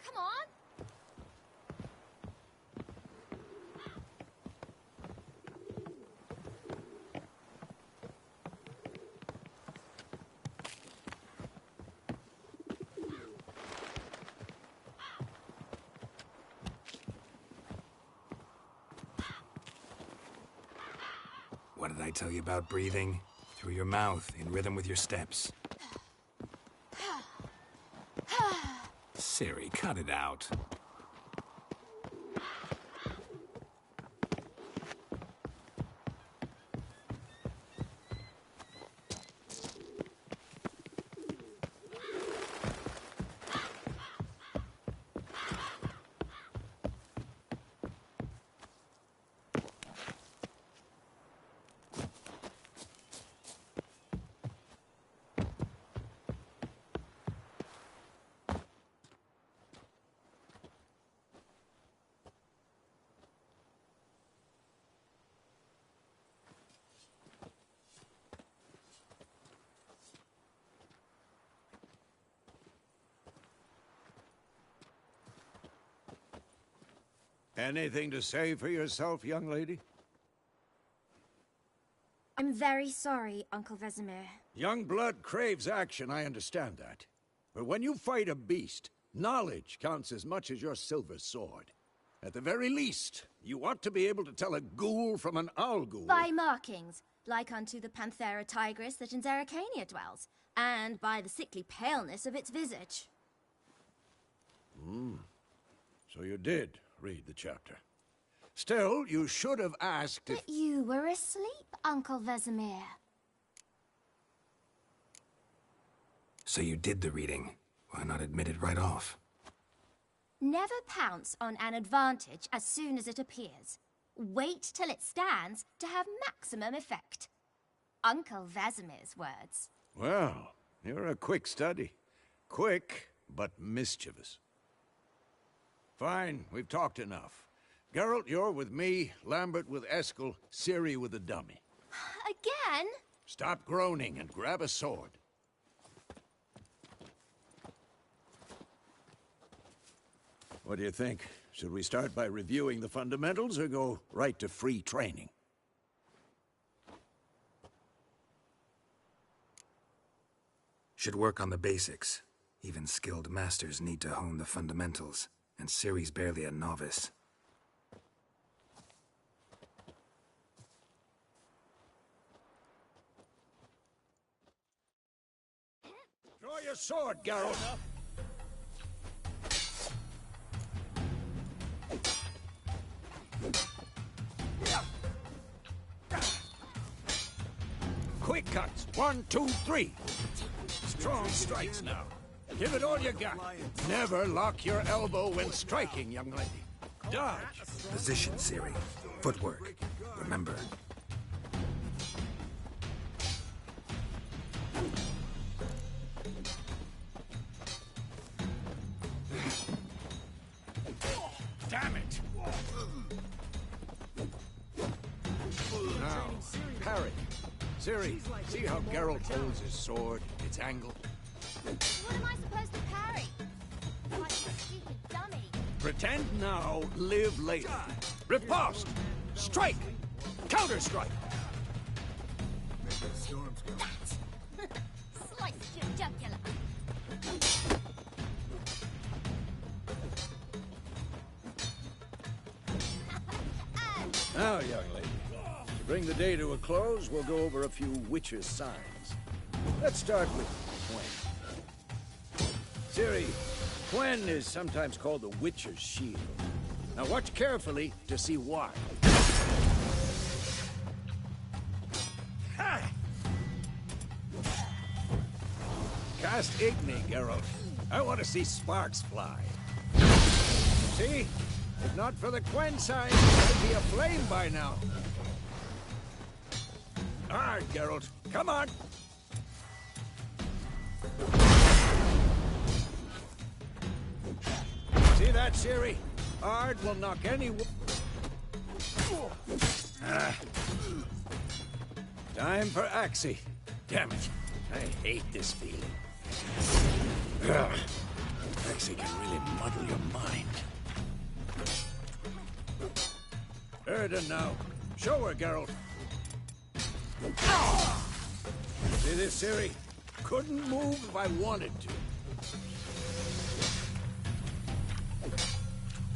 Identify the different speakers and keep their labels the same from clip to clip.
Speaker 1: Come on!
Speaker 2: What did I tell you about breathing? Through your mouth, in rhythm with your steps. Siri, cut it out.
Speaker 3: Anything to say for yourself, young lady?
Speaker 1: I'm very sorry, Uncle Vesemir.
Speaker 3: Young blood craves action, I understand that. But when you fight a beast, knowledge counts as much as your silver sword. At the very least, you ought to be able to tell a ghoul from an owl ghoul.
Speaker 1: By markings, like unto the Panthera tigris that in Zerrikania dwells, and by the sickly paleness of its visage.
Speaker 3: So you did read the chapter. Still, you should have asked if...
Speaker 1: But you were asleep, Uncle Vesemir.
Speaker 2: So you did the reading. Why not admit it right off?
Speaker 1: Never pounce on an advantage as soon as it appears. Wait till it stands to have maximum effect. Uncle Vesemir's words.
Speaker 3: Well, you're a quick study. Quick, but mischievous. Fine, we've talked enough. Geralt, you're with me, Lambert with Eskel, Ciri with the dummy.
Speaker 1: Again?
Speaker 3: Stop groaning and grab a sword. What do you think? Should we start by reviewing the fundamentals or go right to free training?
Speaker 2: Should work on the basics. Even skilled masters need to hone the fundamentals, and Ciri's barely a novice.
Speaker 3: Draw your sword, Geralt. Quick cuts. 1, 2, 3. Strong strikes now. Give it all you got. Never lock your elbow when striking, young lady. Dodge.
Speaker 2: Position, Ciri. Footwork. Remember.
Speaker 3: Damn it! Now, parry. Ciri, see how Geralt holds his sword, its angle?
Speaker 1: What am I supposed to parry? Like a stupid dummy.
Speaker 3: Pretend now, live later. Riposte! Strike! Counter-strike!
Speaker 1: Slice your jugular.
Speaker 3: Now, young lady, to bring the day to a close, we'll go over a few witches' signs. Let's start with Quen. Ciri, Quen is sometimes called the witcher's shield. Now watch carefully to see why. Ha! Cast Igni, Geralt. I want to see sparks fly. See? If not for the Quen sign, it'd be aflame by now. All right, Geralt. Come on. See that, Ciri? Ard will knock any... Time for Axie. Damn it. I hate this feeling. Ugh. galaxy can really muddle your mind. Erden now. Show her, Geralt. See this, Ciri? Couldn't move if I wanted to.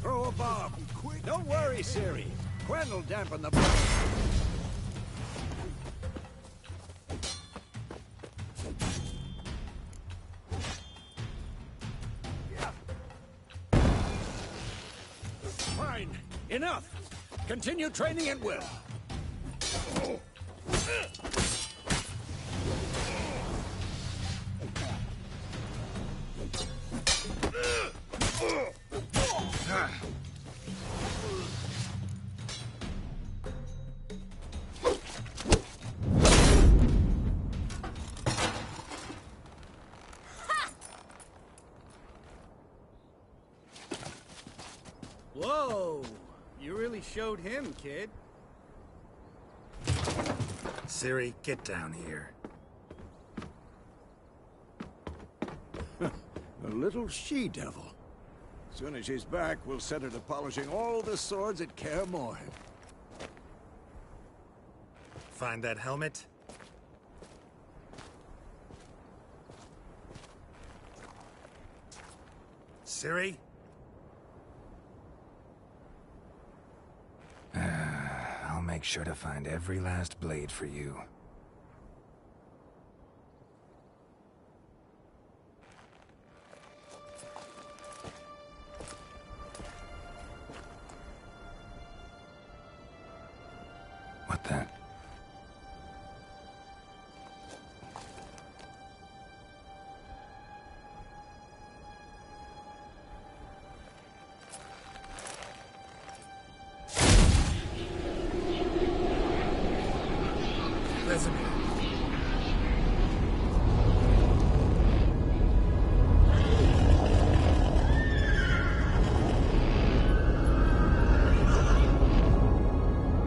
Speaker 3: Throw a bomb. Quick. Don't worry, Ciri. Quen will dampen the blow. Fine. Enough. Continue training at will.
Speaker 4: Whoa! You really showed him, kid.
Speaker 2: Ciri, get down here.
Speaker 3: A little she-devil. Soon as she's back, we'll set her to polishing all the swords at Kaer Morhen.
Speaker 2: Find that helmet? Ciri? I'll make sure to find every last blade for you. What the?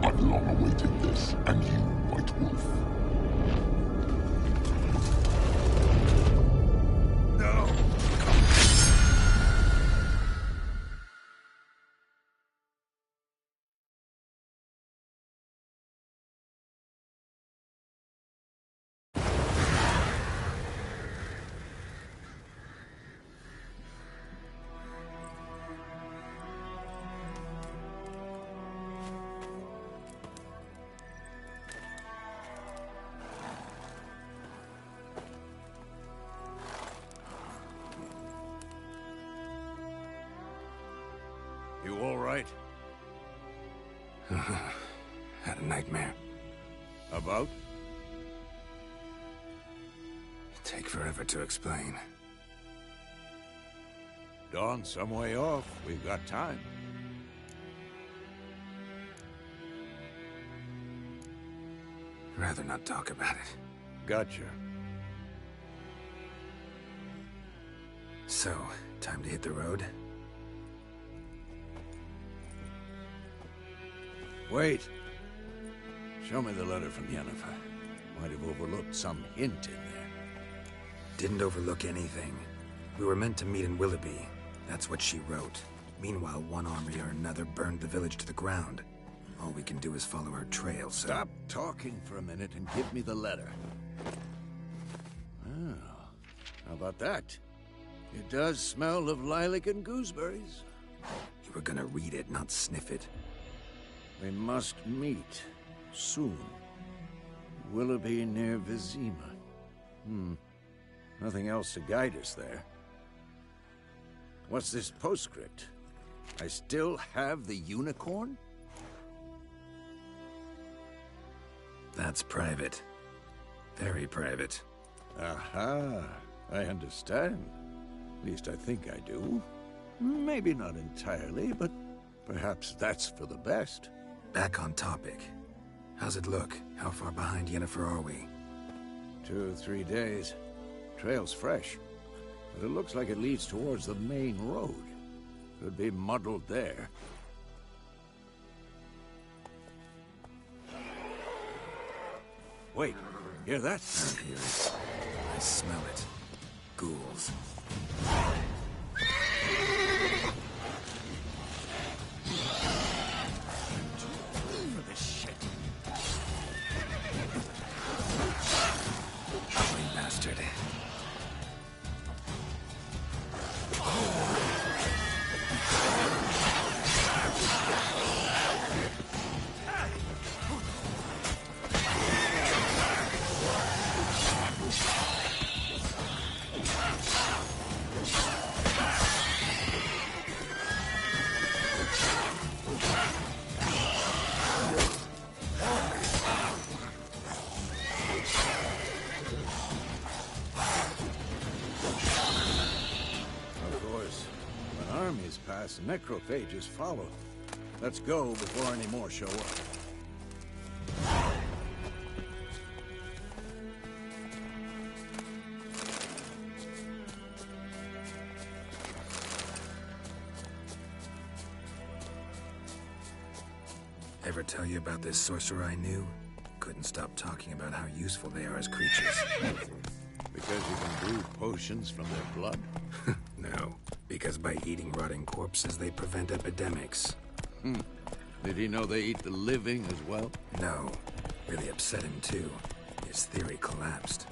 Speaker 5: I've long awaited this, and you, White Wolf.
Speaker 2: No!
Speaker 3: You all right?
Speaker 2: Had a nightmare.
Speaker 3: About?
Speaker 2: Take forever to explain.
Speaker 3: Dawn's some way off. We've got time.
Speaker 2: Rather not talk about it.
Speaker 3: Gotcha.
Speaker 2: So, time to hit the road?
Speaker 3: Wait. Show me the letter from Yennefer. Might have overlooked some hint in there.
Speaker 2: Didn't overlook anything. We were meant to meet in Willoughby. That's what she wrote. Meanwhile, one army or another burned the village to the ground. All we can do is follow her trail, so...
Speaker 3: Stop talking for a minute and give me the letter. Oh, how about that? It does smell of lilac and gooseberries.
Speaker 2: You were gonna read it, not sniff it.
Speaker 3: We must meet. Soon. Willoughby near Vizima. Nothing else to guide us there. What's this postscript? I still have the unicorn?
Speaker 2: That's private. Very private.
Speaker 3: Aha, I understand. At least I think I do. Maybe not entirely, but perhaps that's for the best.
Speaker 2: Back on topic. How's it look? How far behind Yennefer are we?
Speaker 3: 2 or 3 days. Trail's fresh, but it looks like it leads towards the main road. Could be muddled there. Wait, hear that?
Speaker 2: I hear it. I smell it. Ghouls.
Speaker 3: bypass, necrophages follow. Let's go before any more show up.
Speaker 2: Ever tell you about this sorcerer I knew? Couldn't stop talking about how useful they are as creatures.
Speaker 3: Because you can brew potions from their blood?
Speaker 2: No, because by eating rotting corpses, they prevent epidemics.
Speaker 3: Did he know they eat the living as well?
Speaker 2: No, really upset him too. His theory collapsed.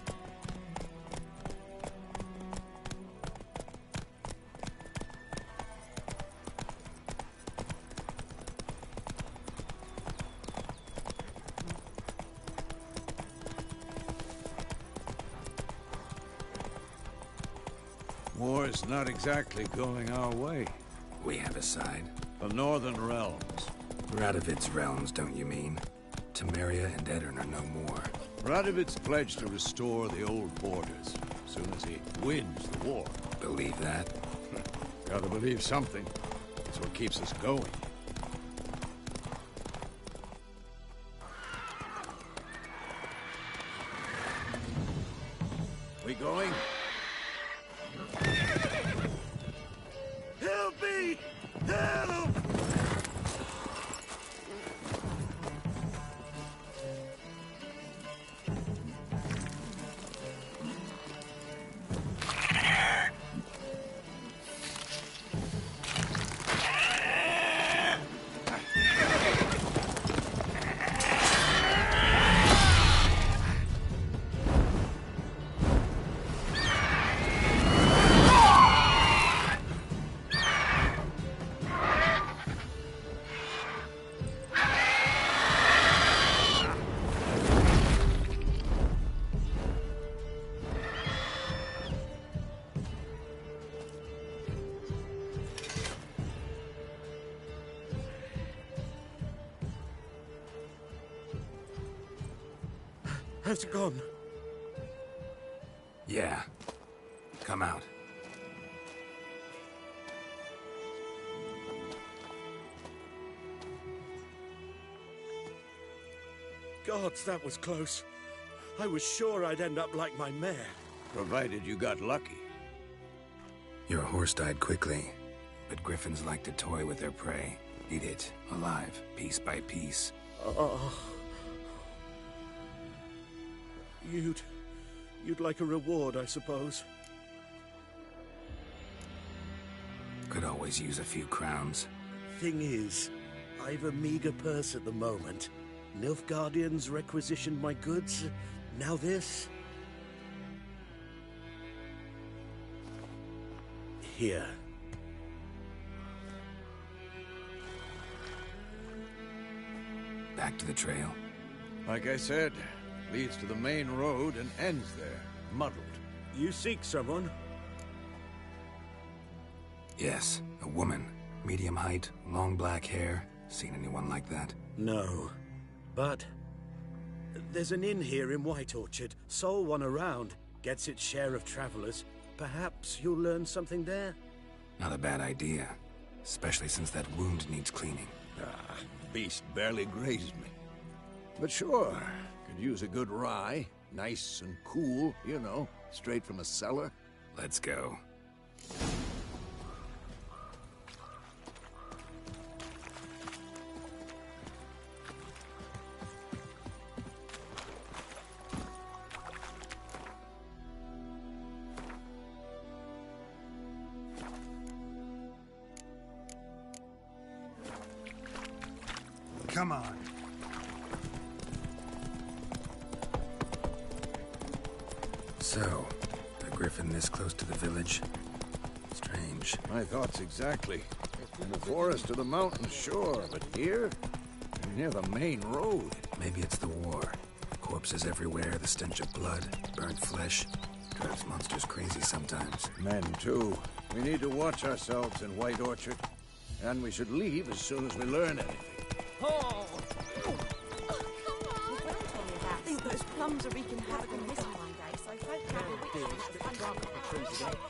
Speaker 3: War's not exactly going our way.
Speaker 2: We have a side.
Speaker 3: The Northern Realms.
Speaker 2: Radovid's realms, don't you mean? Temeria and Edirn are no more.
Speaker 3: Radovid's pledged to restore the old borders as soon as he wins the war.
Speaker 2: Believe that?
Speaker 3: Gotta believe something. It's what keeps us going. We going? Help me! Help!
Speaker 6: Has it gone?
Speaker 2: Yeah. Come out.
Speaker 6: Gods, that was close. I was sure I'd end up like my mare.
Speaker 3: Provided you got lucky.
Speaker 2: Your horse died quickly, but griffins like to toy with their prey. Eat it, alive, piece by piece.
Speaker 6: Oh. You'd like a reward, I suppose.
Speaker 2: Could always use a few crowns.
Speaker 6: Thing is, I've a meager purse at the moment. Nilfgaardians requisitioned my goods. Now this. Here.
Speaker 2: Back to the trail.
Speaker 3: Like I said, leads to the main road and ends there, muddled.
Speaker 6: You seek someone?
Speaker 2: Yes, a woman. Medium height, long black hair. Seen anyone like that?
Speaker 6: No. But there's an inn here in White Orchard. Sole one around. Gets its share of travelers. Perhaps you'll learn something there?
Speaker 2: Not a bad idea. Especially since that wound needs cleaning.
Speaker 3: Ah, beast barely grazed me. But sure, could use a good rye. Nice and cool, you know, straight from a cellar.
Speaker 2: Let's go. Come on. So, a griffin this close to the village? Strange.
Speaker 3: My thoughts exactly. In the forest or the mountains, sure, but here? Near the main road.
Speaker 2: Maybe it's the war. Corpses everywhere, the stench of blood, burnt flesh. Drives monsters crazy sometimes.
Speaker 3: Men, too. We need to watch ourselves in White Orchard. And we should leave as soon as we learn anything.
Speaker 7: Oh, come on! I think those plums are wreaking havoc on this one day, so hope to have a witch.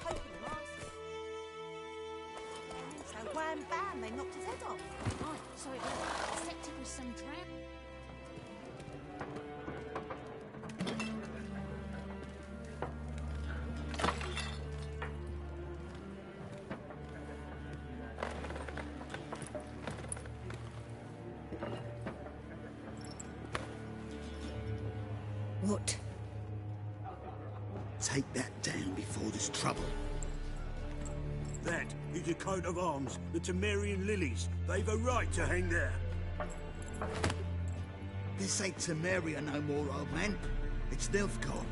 Speaker 7: so wham bam, they knocked his head off.
Speaker 1: Oh, so it was set with some drown.
Speaker 8: What? Take that down before there's trouble.
Speaker 6: That is a coat of arms, the Temerian lilies. They've a right to hang there.
Speaker 8: This ain't Temeria no more, old man. It's Nilfgaard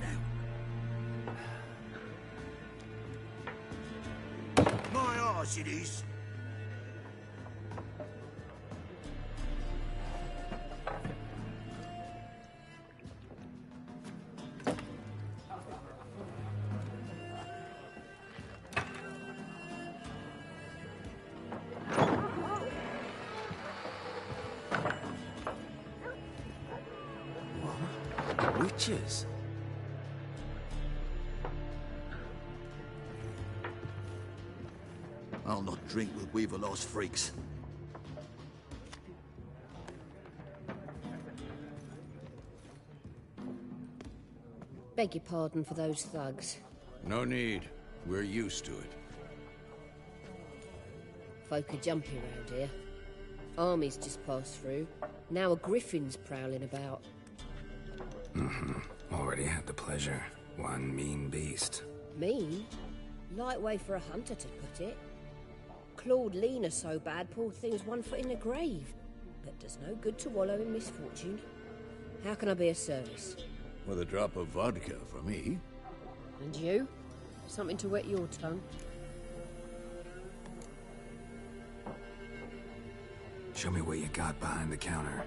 Speaker 8: now.
Speaker 6: My arse it is.
Speaker 2: Witches?
Speaker 8: I'll not drink with Weaverlost freaks.
Speaker 9: Beg your pardon for those thugs.
Speaker 3: No need. We're used to it.
Speaker 9: Folk are jumpy round here. Armies just passed through. Now a griffin's prowling about.
Speaker 2: Already had the pleasure. One mean beast.
Speaker 9: Mean? Light way for a hunter to put it. Clawed Lena so bad, poor thing's 1 foot in the grave. But does no good to wallow in misfortune. How can I be of service?
Speaker 3: With a drop of vodka for me.
Speaker 9: And you? Something to wet your tongue?
Speaker 2: Show me what you got behind the counter.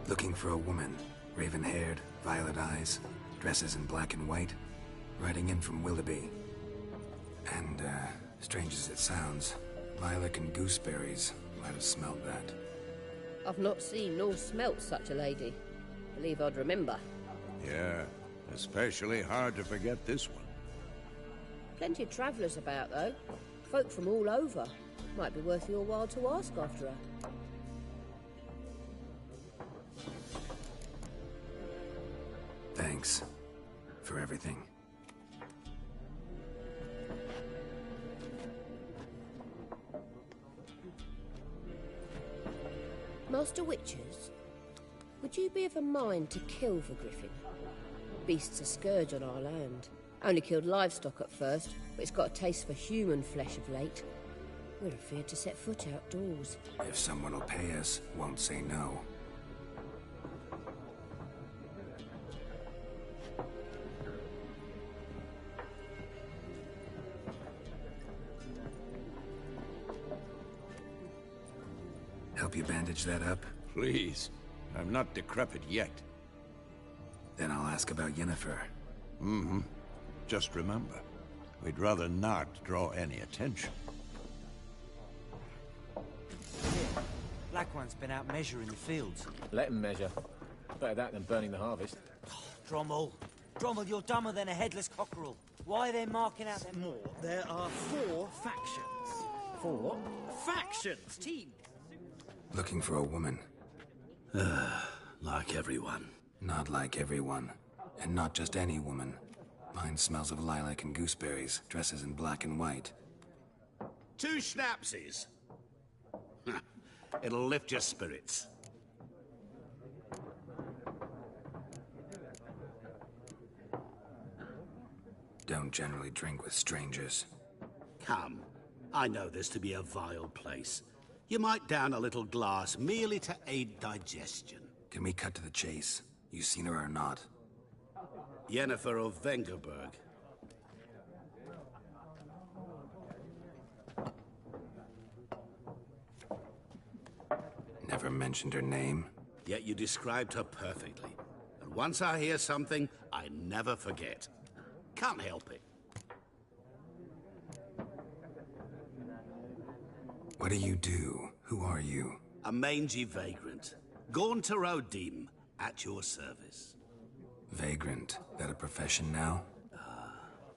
Speaker 2: Looking for a woman. Raven-haired, violet eyes, dresses in black and white. Riding in from Willoughby. And, strange as it sounds, lilac and gooseberries might have smelled that.
Speaker 9: I've not seen nor smelt such a lady. Believe I'd remember.
Speaker 3: Yeah, especially hard to forget this one.
Speaker 9: Plenty of travellers about, though. Folk from all over. Might be worth your while to ask after her.
Speaker 2: Thanks for everything.
Speaker 9: Master Witchers, would you be of a mind to kill for Griffin? Beast's a scourge on our land. Only killed livestock at first, but it's got a taste for human flesh of late. We're afeard to set foot outdoors.
Speaker 2: If someone will pay us, won't say no. Help you bandage that up?
Speaker 3: Please. I'm not decrepit yet.
Speaker 2: Then I'll ask about Yennefer.
Speaker 3: Just remember, we'd rather not draw any attention.
Speaker 10: Black One's been out measuring the fields.
Speaker 11: Let him measure. Better that than burning the harvest.
Speaker 10: Drommel. Drommel, you're dumber than a headless cockerel. Why are they marking out them more?
Speaker 6: There are 4 factions.
Speaker 11: 4?
Speaker 6: Factions!
Speaker 10: Team.
Speaker 2: Looking for a woman.
Speaker 8: Like everyone.
Speaker 2: Not like everyone. And not just any woman. Mine smells of lilac and gooseberries, dresses in black and white.
Speaker 12: 2 schnapsies. It'll lift your spirits.
Speaker 2: Don't generally drink with strangers.
Speaker 12: Come. I know this to be a vile place. You might down a little glass merely to aid digestion.
Speaker 2: Can we cut to the chase? You seen her or not?
Speaker 12: Yennefer of Vengerberg.
Speaker 2: Never mentioned her name.
Speaker 12: Yet you described her perfectly. And once I hear something, I never forget. Can't help it.
Speaker 2: What do you do? Who are you?
Speaker 12: A mangy vagrant. Gone to Rodim, at your service.
Speaker 2: Vagrant. That a profession now?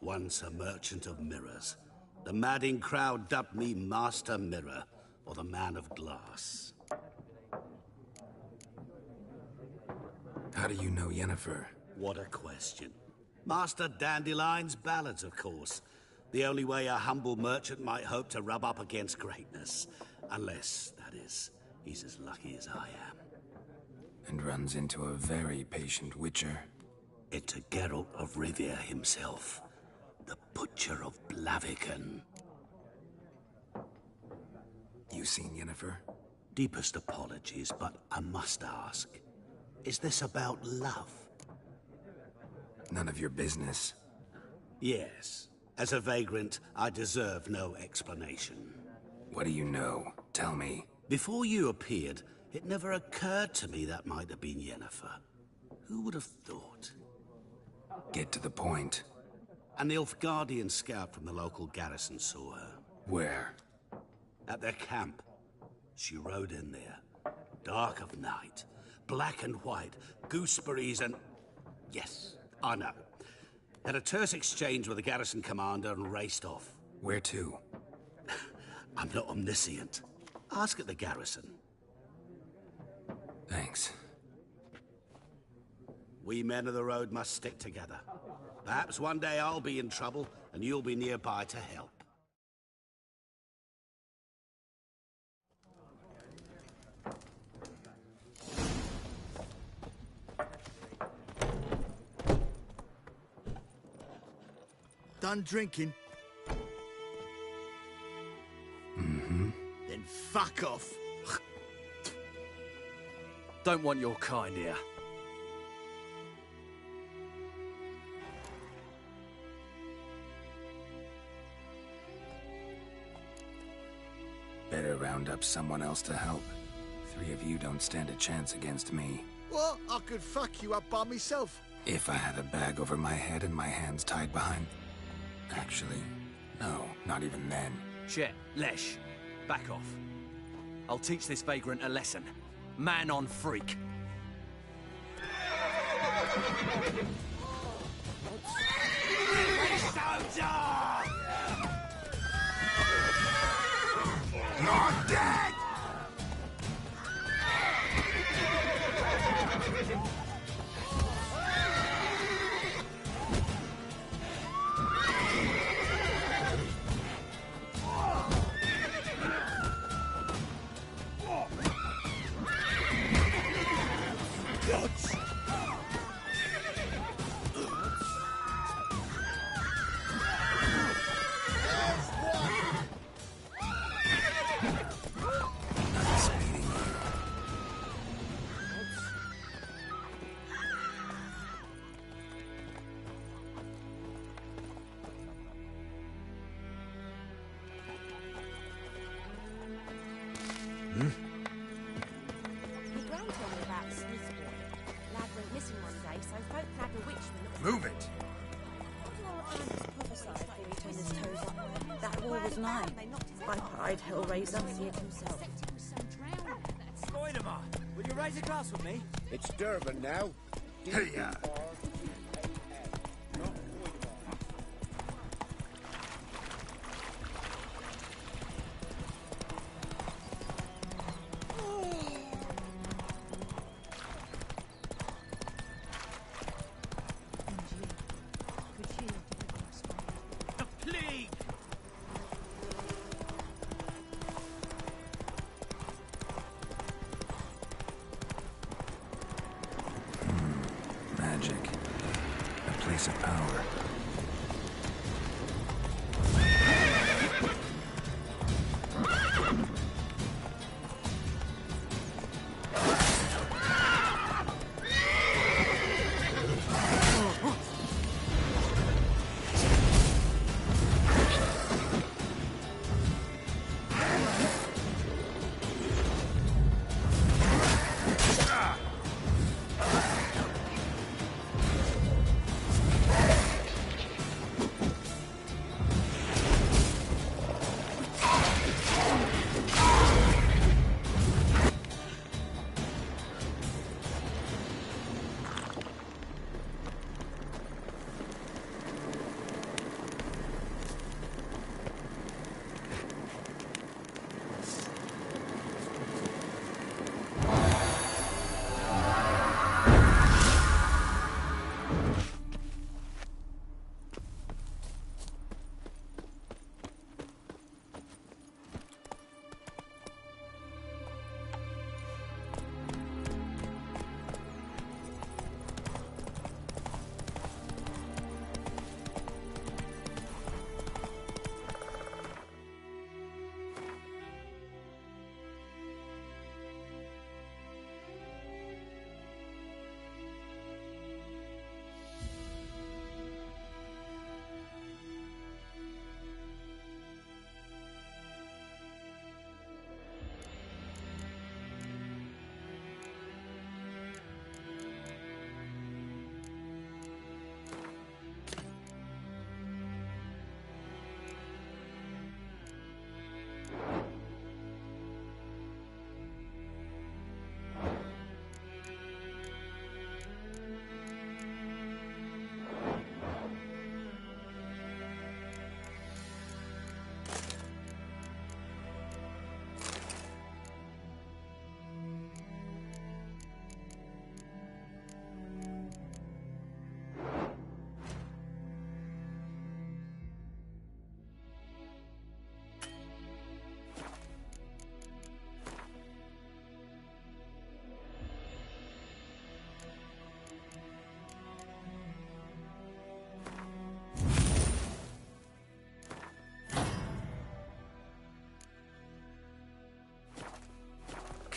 Speaker 12: Once a merchant of mirrors. The madding crowd dubbed me Master Mirror, or the Man of Glass.
Speaker 2: How do you know Yennefer?
Speaker 12: What a question. Master Dandelion's ballads, of course. The only way a humble merchant might hope to rub up against greatness. Unless, that is, he's as lucky as I am.
Speaker 2: And runs into a very patient witcher.
Speaker 12: Into Geralt of Rivia himself. The Butcher of Blaviken.
Speaker 2: You seen Yennefer?
Speaker 12: Deepest apologies, but I must ask. Is this about love?
Speaker 2: None of your business.
Speaker 12: Yes. As a vagrant, I deserve no explanation.
Speaker 2: What do you know? Tell me.
Speaker 12: Before you appeared, it never occurred to me that might have been Yennefer. Who would have thought?
Speaker 2: Get to the point.
Speaker 12: An Nilfgaardian scout from the local garrison saw her.
Speaker 2: Where?
Speaker 12: At their camp. She rode in there. Dark of night. Black and white. Gooseberries and... Yes, I know. Had a terse exchange with the garrison commander and raced off.
Speaker 2: Where to?
Speaker 12: I'm not omniscient. Ask at the garrison.
Speaker 2: Thanks.
Speaker 12: We men of the road must stick together. Perhaps one day I'll be in trouble, and you'll be nearby to help.
Speaker 8: Done drinking?
Speaker 2: Mm-hmm.
Speaker 8: Then fuck off.
Speaker 4: Don't want your kind here.
Speaker 2: Better round up someone else to help. 3 of you don't stand a chance against me.
Speaker 8: What? I could fuck you up by myself.
Speaker 2: If I had a bag over my head and my hands tied behind... Actually, no, not even then.
Speaker 4: Shit, Lesh, back off. I'll teach this vagrant a lesson. Man on freak.
Speaker 2: You're dead!
Speaker 13: Move it!
Speaker 7: That war was mine. By pride, Hellraiser feared himself.
Speaker 10: Spiderman, would you raise a glass with me?
Speaker 3: It's Durban now.
Speaker 2: Hey, ya! Magic. A place of power.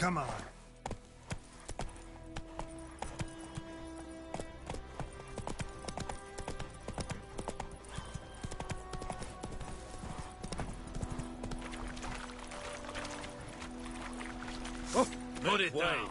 Speaker 2: Come on.
Speaker 3: Oh,
Speaker 4: put it down.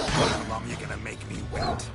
Speaker 2: How long you gonna make me wait?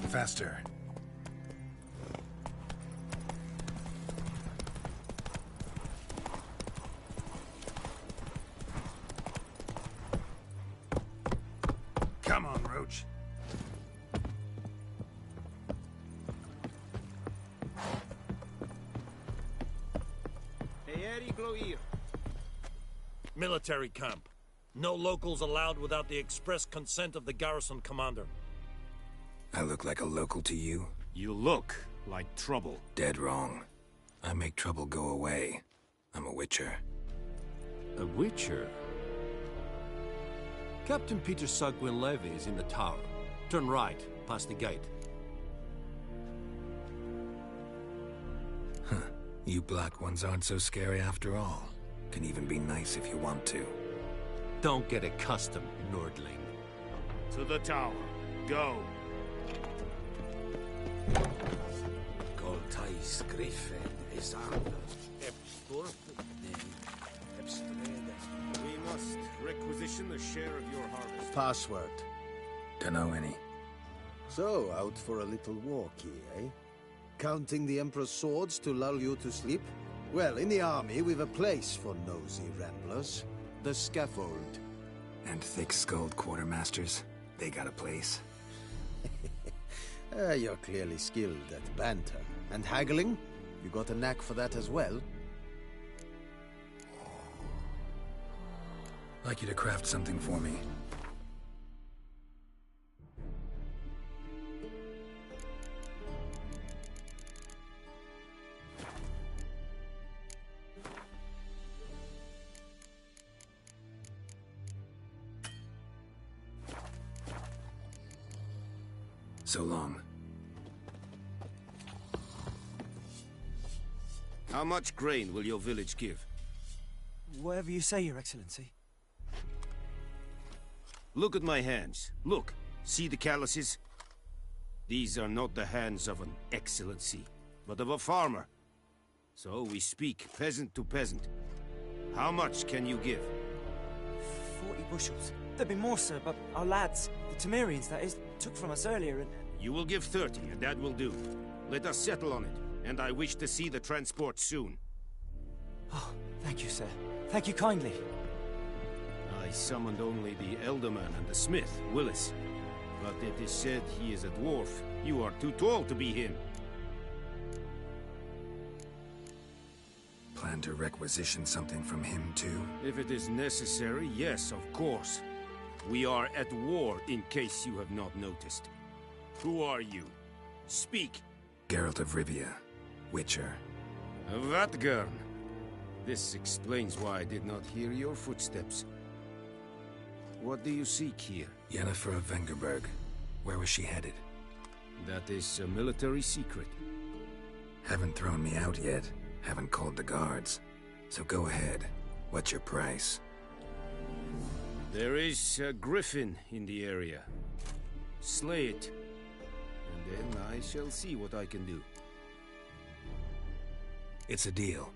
Speaker 2: Faster. Come on, Roach.
Speaker 13: Military camp. No locals allowed without the express consent of the garrison commander.
Speaker 2: I look like a local to you?
Speaker 14: You look like trouble.
Speaker 2: Dead wrong. I make trouble go away. I'm a witcher.
Speaker 4: A witcher? Captain Peter Sagwin Levy is in the tower. Turn right, past the gate.
Speaker 2: Huh. You black ones aren't so scary after all. Can even be nice if you want to.
Speaker 4: Don't get accustomed, Nordling.
Speaker 14: To the tower. Go.
Speaker 3: Goltais Griffin is under.
Speaker 14: We must requisition the share of your harvest.
Speaker 3: Password.
Speaker 2: Dunno any.
Speaker 3: So, out for a little walkie, eh? Counting the Emperor's swords to lull you to sleep? Well, in the army, we've a place for nosy ramblers. The scaffold.
Speaker 2: And thick-skulled quartermasters. They got a place.
Speaker 3: You're clearly skilled at banter. And haggling? You got a knack for that as well?
Speaker 2: Like you to craft something for me. So long.
Speaker 14: How much grain will your village give?
Speaker 10: Whatever you say, Your Excellency.
Speaker 14: Look at my hands. Look. See the calluses? These are not the hands of an excellency, but of a farmer. So we speak peasant to peasant. How much can you give?
Speaker 10: 40 bushels. There'd be more, sir, but our lads, the Temerians, that is, took from us earlier and...
Speaker 14: You will give 30, and that will do. Let us settle on it, and I wish to see the transport soon.
Speaker 10: Oh, thank you, sir. Thank you kindly.
Speaker 14: I summoned only the Elderman and the smith, Willis. But it is said he is a dwarf. You are too tall to be him.
Speaker 2: Plan to requisition something from him, too?
Speaker 14: If it is necessary, yes, of course. We are at war, in case you have not noticed. Who are you? Speak.
Speaker 2: Geralt of Rivia, Witcher.
Speaker 14: Vatgern. This explains why I did not hear your footsteps. What do you seek here?
Speaker 2: Yennefer of Vengerberg. Where was she headed?
Speaker 14: That is a military secret.
Speaker 2: Haven't thrown me out yet. Haven't called the guards. So go ahead. What's your price?
Speaker 14: There is a griffin in the area. slay it. And then I shall see what I can do.
Speaker 2: It's a deal.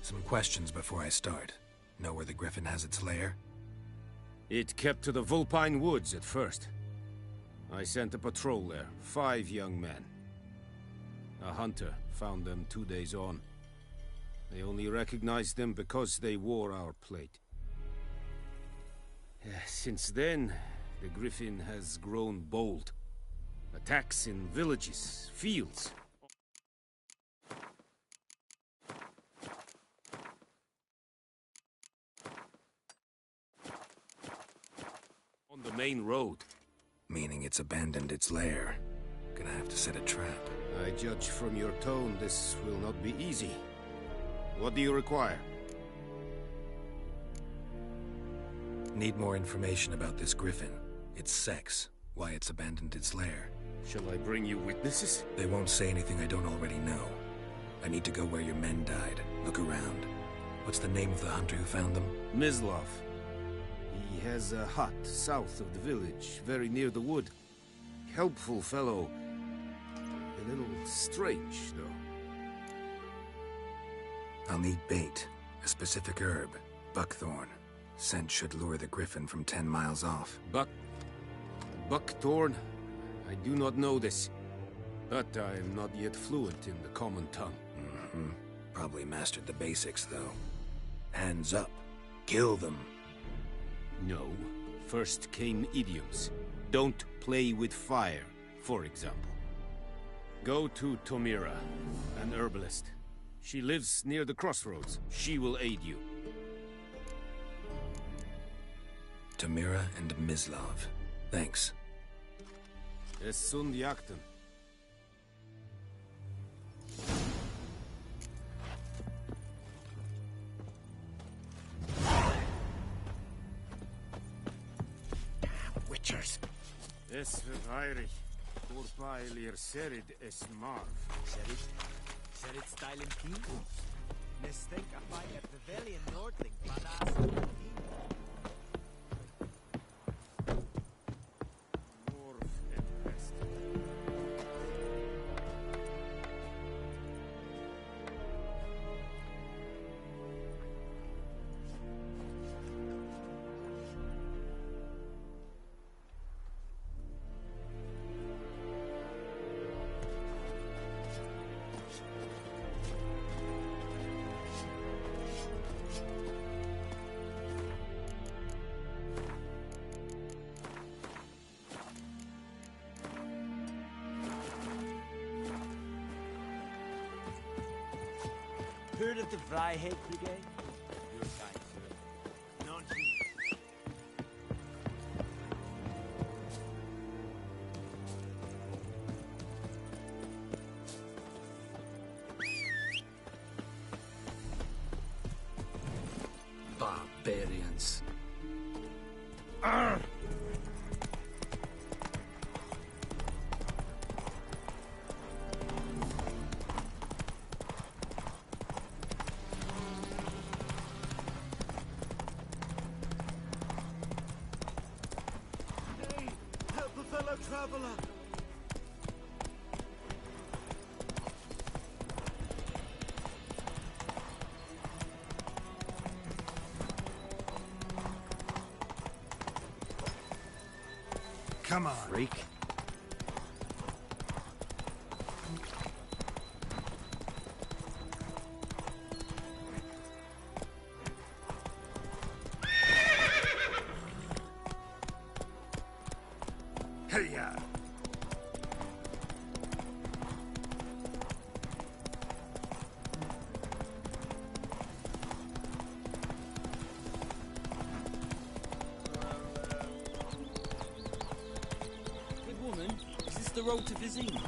Speaker 2: Some questions before I start. Know where the griffin has its lair?
Speaker 14: It kept to the Vulpine Woods at first. I sent a patrol there, 5 young men. A hunter found them 2 days on. They only recognized them because they wore our plate. Since then, the griffin has grown bold. Attacks in villages, fields. On the main road.
Speaker 2: Meaning it's abandoned its lair. Gonna have to set a trap.
Speaker 14: I judge from your tone this will not be easy. What do you require?
Speaker 2: Need more information about this griffin. Its sex, why it's abandoned its lair.
Speaker 14: Shall I bring you witnesses?
Speaker 2: They won't say anything I don't already know. I need to go where your men died. Look around. What's the name of the hunter who found them?
Speaker 14: Mislav. He has a hut south of the village, very near the wood. Helpful fellow. A little strange, though.
Speaker 2: I'll need bait. A specific herb. Buckthorn. Scent should lure the griffin from 10 miles off.
Speaker 14: Buckthorn? I do not know this. But I am not yet fluent in the common tongue.
Speaker 2: Probably mastered the basics, though. Hands up. Kill them.
Speaker 14: No. First came idioms. Don't play with fire, for example. Go to Tomira, an herbalist. She lives near the crossroads. She will aid you.
Speaker 2: Tomira and Mislav. Thanks.
Speaker 14: Es sunt jakten.
Speaker 6: Witchers!
Speaker 14: Es verweirig. Corpailir serid es marv.
Speaker 4: Serid stylen king? Nestink a fire pavilion nordling badass. Heard of the Vryheid Brigade? Your kind, sir. None here.
Speaker 12: Barbarians.
Speaker 6: Traveler!
Speaker 2: Come on.
Speaker 4: Freak.
Speaker 14: Hey-ya!
Speaker 4: Good woman, is this the road to Vizine?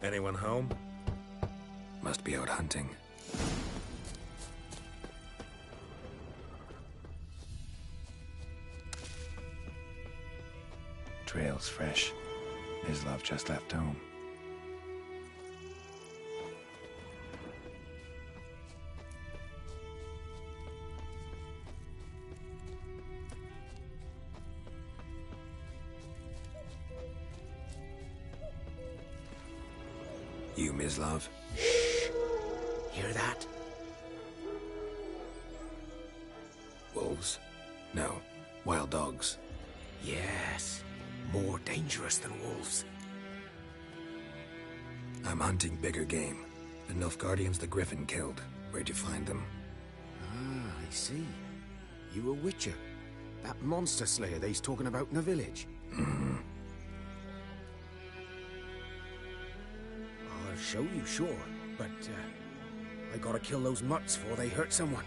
Speaker 2: Anyone home? Must be out hunting. Trail's fresh. Mislav just left home. Mislav?
Speaker 14: Hear that?
Speaker 2: Wolves? No. Wild dogs.
Speaker 14: Yes. More dangerous than wolves.
Speaker 2: I'm hunting bigger game. The Nilfgaardians the Griffin killed. Where'd you find them?
Speaker 14: Ah, I see. You a witcher. That monster slayer they's talking about in the village.
Speaker 2: Mm-hmm.
Speaker 14: I'll show you, sure. But, I gotta kill those mutts before they hurt someone.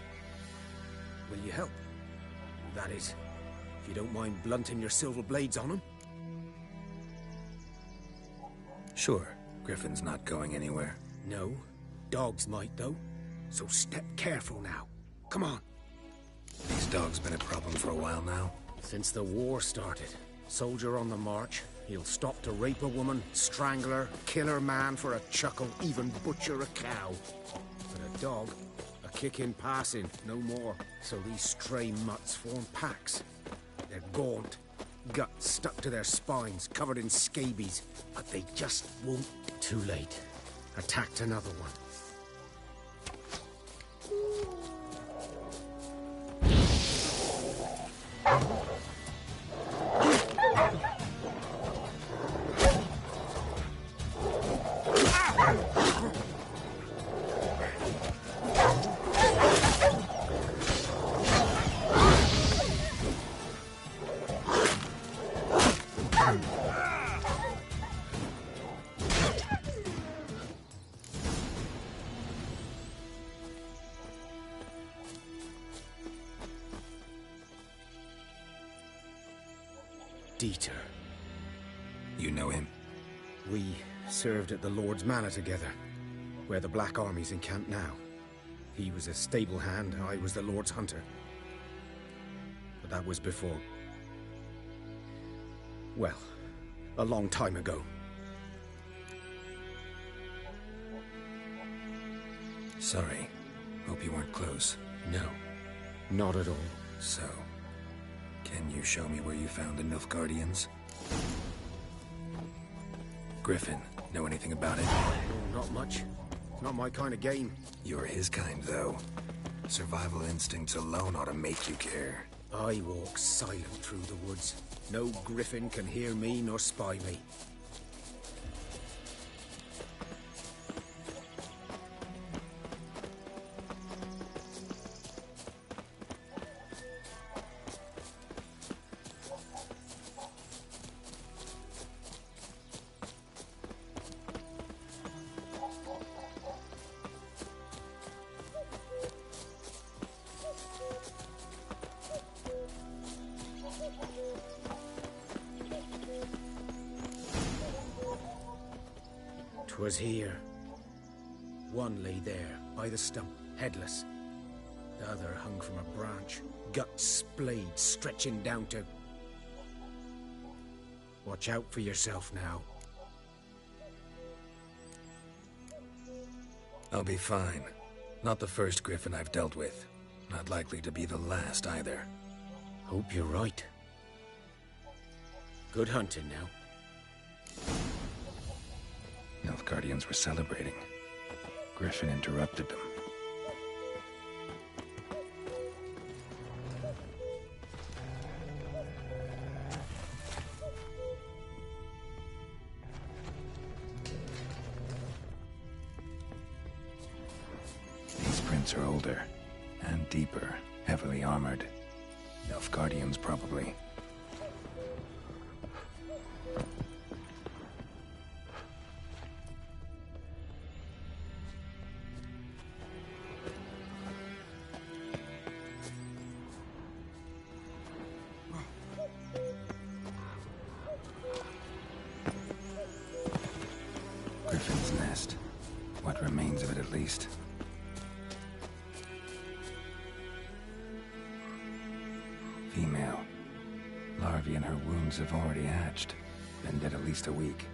Speaker 14: Will you help? That is, if you don't mind blunting your silver blades on them.
Speaker 2: Sure. Griffin's not going anywhere.
Speaker 14: No. Dogs might, though. So step careful now. Come on.
Speaker 2: These dogs been a problem for a while now?
Speaker 14: Since the war started. Soldier on the march. He'll stop to rape a woman, strangle her, kill her man for a chuckle, even butcher a cow. But a dog, a kick in passing, no more. So these stray mutts form packs. They're gaunt, guts stuck to their spines, covered in scabies. But they just won't. Too late. Attacked another one. Dieter.
Speaker 2: You know him?
Speaker 14: We served at the Lord's Manor together, where the Black Army's encamped now. He was a stable hand, I was the Lord's hunter. But that was before... well, a long time ago.
Speaker 2: Sorry. Hope you weren't close.
Speaker 14: No, not at all.
Speaker 2: So, can you show me where you found the Nilfgaardians? Griffin, know anything about it?
Speaker 14: Oh, not much. Not my kind of game.
Speaker 2: You're his kind, though. Survival instincts alone ought to make you care.
Speaker 14: I walk silent through the woods. No griffin can hear me nor spy me. Was here. One lay there, by the stump, headless. The other hung from a branch, guts splayed, stretching down to... Watch out for yourself now.
Speaker 2: I'll be fine. Not the first griffin I've dealt with. Not likely to be the last, either.
Speaker 14: Hope you're right. Good hunting now.
Speaker 2: Nilfgaardians were celebrating. Griffin interrupted them. These prints are older and deeper, heavily armored. Nilfgaardians, probably. Griffin's nest. What remains of it, at least. Female. Larvae in her wombs have already hatched. Been dead at least a week.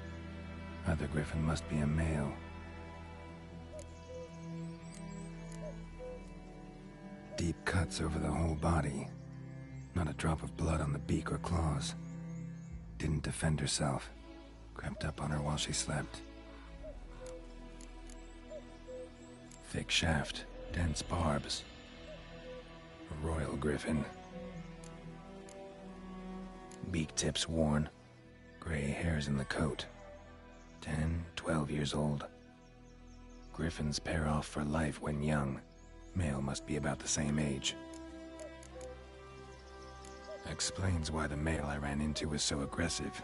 Speaker 2: Other griffin must be a male. Deep cuts over the whole body. Not a drop of blood on the beak or claws. Didn't defend herself. Crept up on her while she slept. Thick shaft, dense barbs. A royal griffin. Beak tips worn. Gray hairs in the coat. 10, 12 years old. Griffins pair off for life when young. Male must be about the same age. Explains why the male I ran into was so aggressive.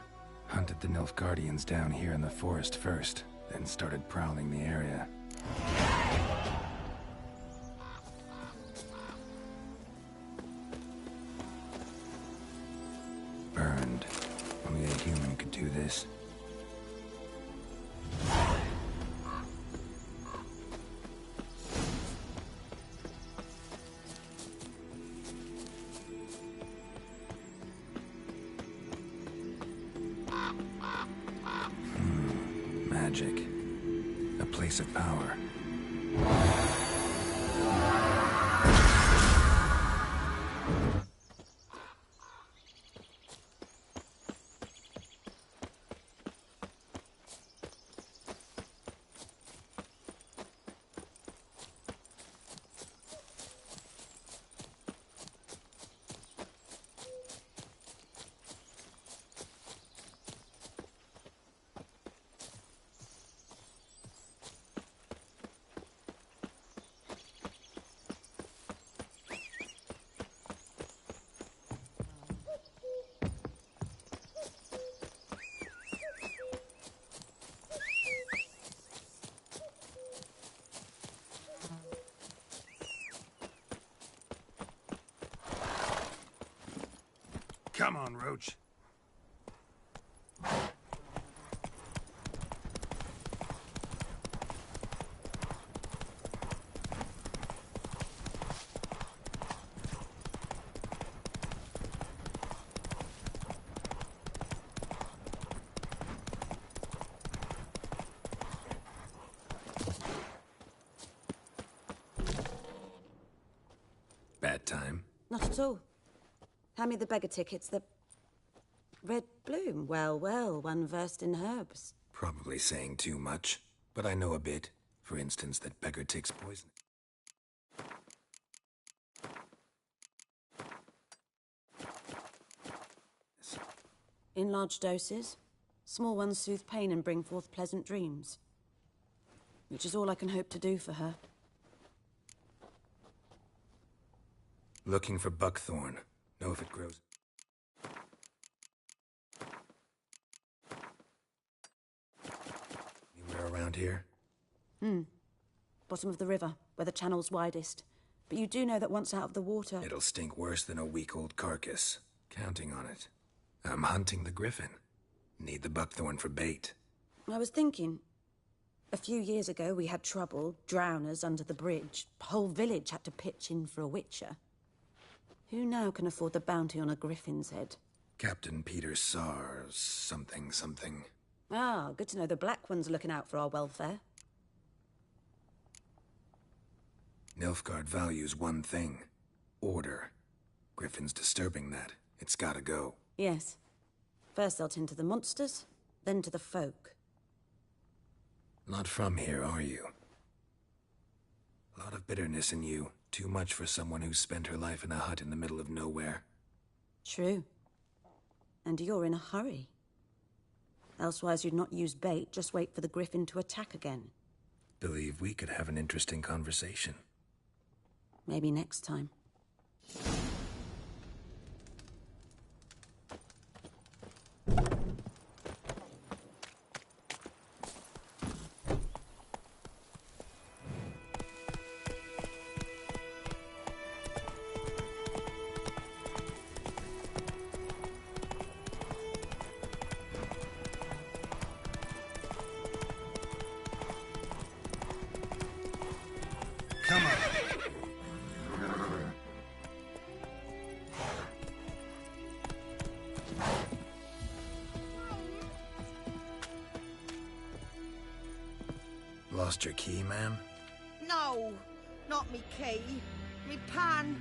Speaker 2: Hunted the Nilfgaardians down here in the forest first, then started prowling the area. Burned. Only a human could do this. Magic. A place of power. Come on, Roach. Bad time?
Speaker 7: Not at all. Hand me the beggar tickets, the red bloom. Well, well, one versed in herbs.
Speaker 2: Probably saying too much, but I know a bit. For instance, that beggar tick's poison.
Speaker 7: In large doses, small ones soothe pain and bring forth pleasant dreams. Which is all I can hope to do for her.
Speaker 2: Looking for buckthorn. Know if it grows. Anywhere around here?
Speaker 7: Bottom of the river, where the channel's widest. But you do know that once out of the water...
Speaker 2: It'll stink worse than a week-old carcass. Counting on it. I'm hunting the griffin. Need the buckthorn for bait.
Speaker 7: I was thinking... A few years ago, we had trouble, drowners under the bridge. The whole village had to pitch in for a witcher. Who now can afford the bounty on a griffin's head?
Speaker 2: Captain Peter Sar... something.
Speaker 7: Ah, good to know the Black One's looking out for our welfare.
Speaker 2: Nilfgaard values one thing. Order. Griffin's disturbing that. It's gotta go.
Speaker 7: Yes. First they'll tend to the monsters, then to the folk.
Speaker 2: Not from here, are you? A lot of bitterness in you. Too much for someone who's spent her life in a hut in the middle of nowhere.
Speaker 7: True. And you're in a hurry. Elsewise you'd not use bait, just wait for the griffin to attack again.
Speaker 2: Believe we could have an interesting conversation.
Speaker 7: Maybe next time.
Speaker 2: Come on. Lost your key, ma'am?
Speaker 15: No, not me key. Me pan.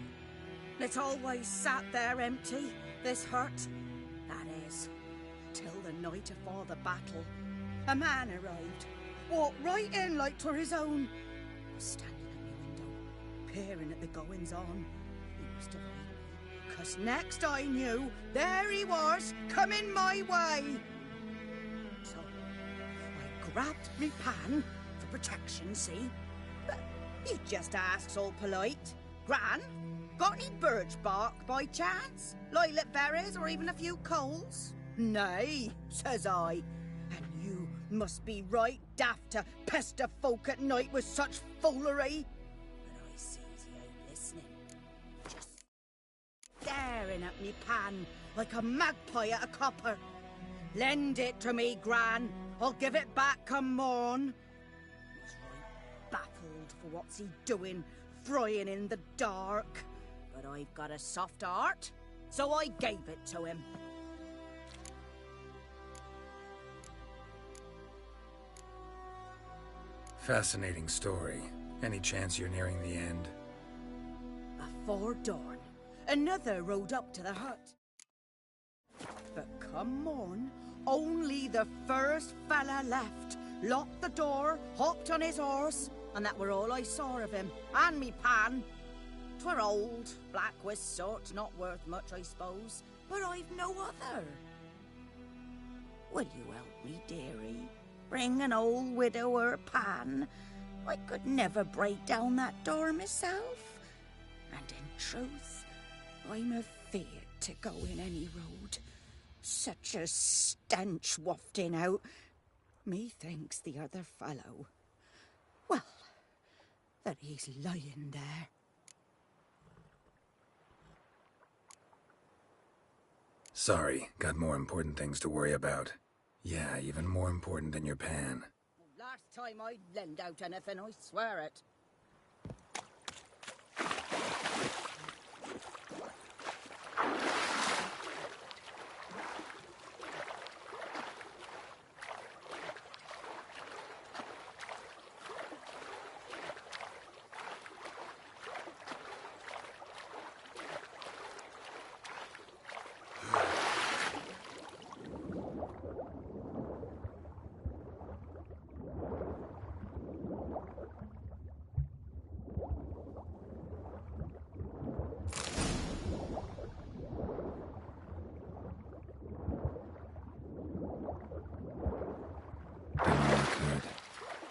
Speaker 15: It's always sat there empty, this hut. That is, till the night afore the battle. A man arrived, walked right in like 'twere his own. was standing at my window, peering at the goings-on. He must have heard me, 'cause next I knew, there he was, coming my way. So I grabbed me pan for protection, see? But he just asks all polite, Gran, got any birch bark by chance? Lilac berries or even a few coals? Nay, says I. And you must be right daft to pester folk at night with such foolery. But I sees he ain't listening. Just staring at me pan like a magpie at a copper. Lend it to me, Gran. I'll give it back come morn. I was right baffled for what's he doing, frying in the dark. But I've got a soft heart, so I gave it to him.
Speaker 2: Fascinating story. Any chance you're nearing the end?
Speaker 15: Before dawn, another rode up to the hut. But come morn, only the first fella left, locked the door, hopped on his horse, and that were all I saw of him, and me pan. 'Twere old, black with sort, not worth much, I suppose, but I've no other. Will you help me, dearie? Bring an old widower pan. I could never break down that door myself. And in truth, I'm afeard to go in any road. Such a stench wafting out. Methinks the other fellow, well, that he's lying there.
Speaker 2: Sorry, got more important things to worry about. Yeah, even more important than your pan.
Speaker 15: Last time I lend out anything, I swear it.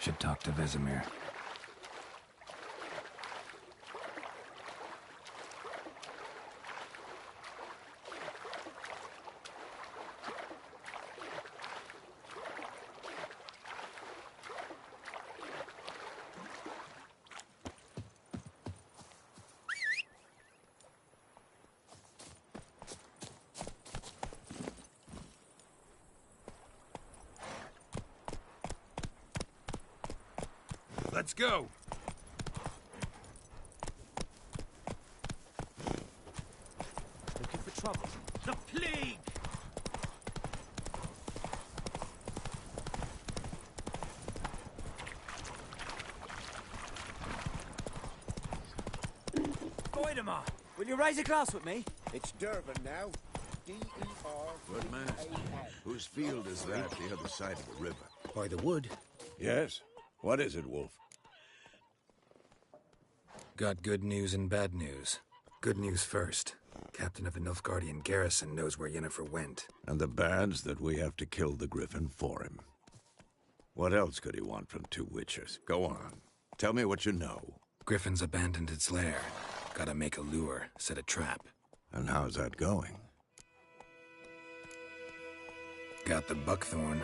Speaker 2: Should talk to Vesemir.
Speaker 13: Let's go!
Speaker 10: Looking for trouble?
Speaker 12: The plague!
Speaker 10: Spiderman, will you raise a glass with me?
Speaker 3: It's Durban now. D-E-R.
Speaker 16: Good master. Whose field is that the other side of the river?
Speaker 6: By the wood.
Speaker 3: Yes? What is it, Wolf?
Speaker 2: Got good news and bad news. Good news first. Captain of the Nilfgaardian garrison knows where Yennefer went.
Speaker 3: And the bad's that we have to kill the griffin for him. What else could he want from two witches? Go on. Tell me what you know.
Speaker 2: Griffin's abandoned its lair. Gotta make a lure, set a trap.
Speaker 3: And how's that going?
Speaker 2: Got the buckthorn.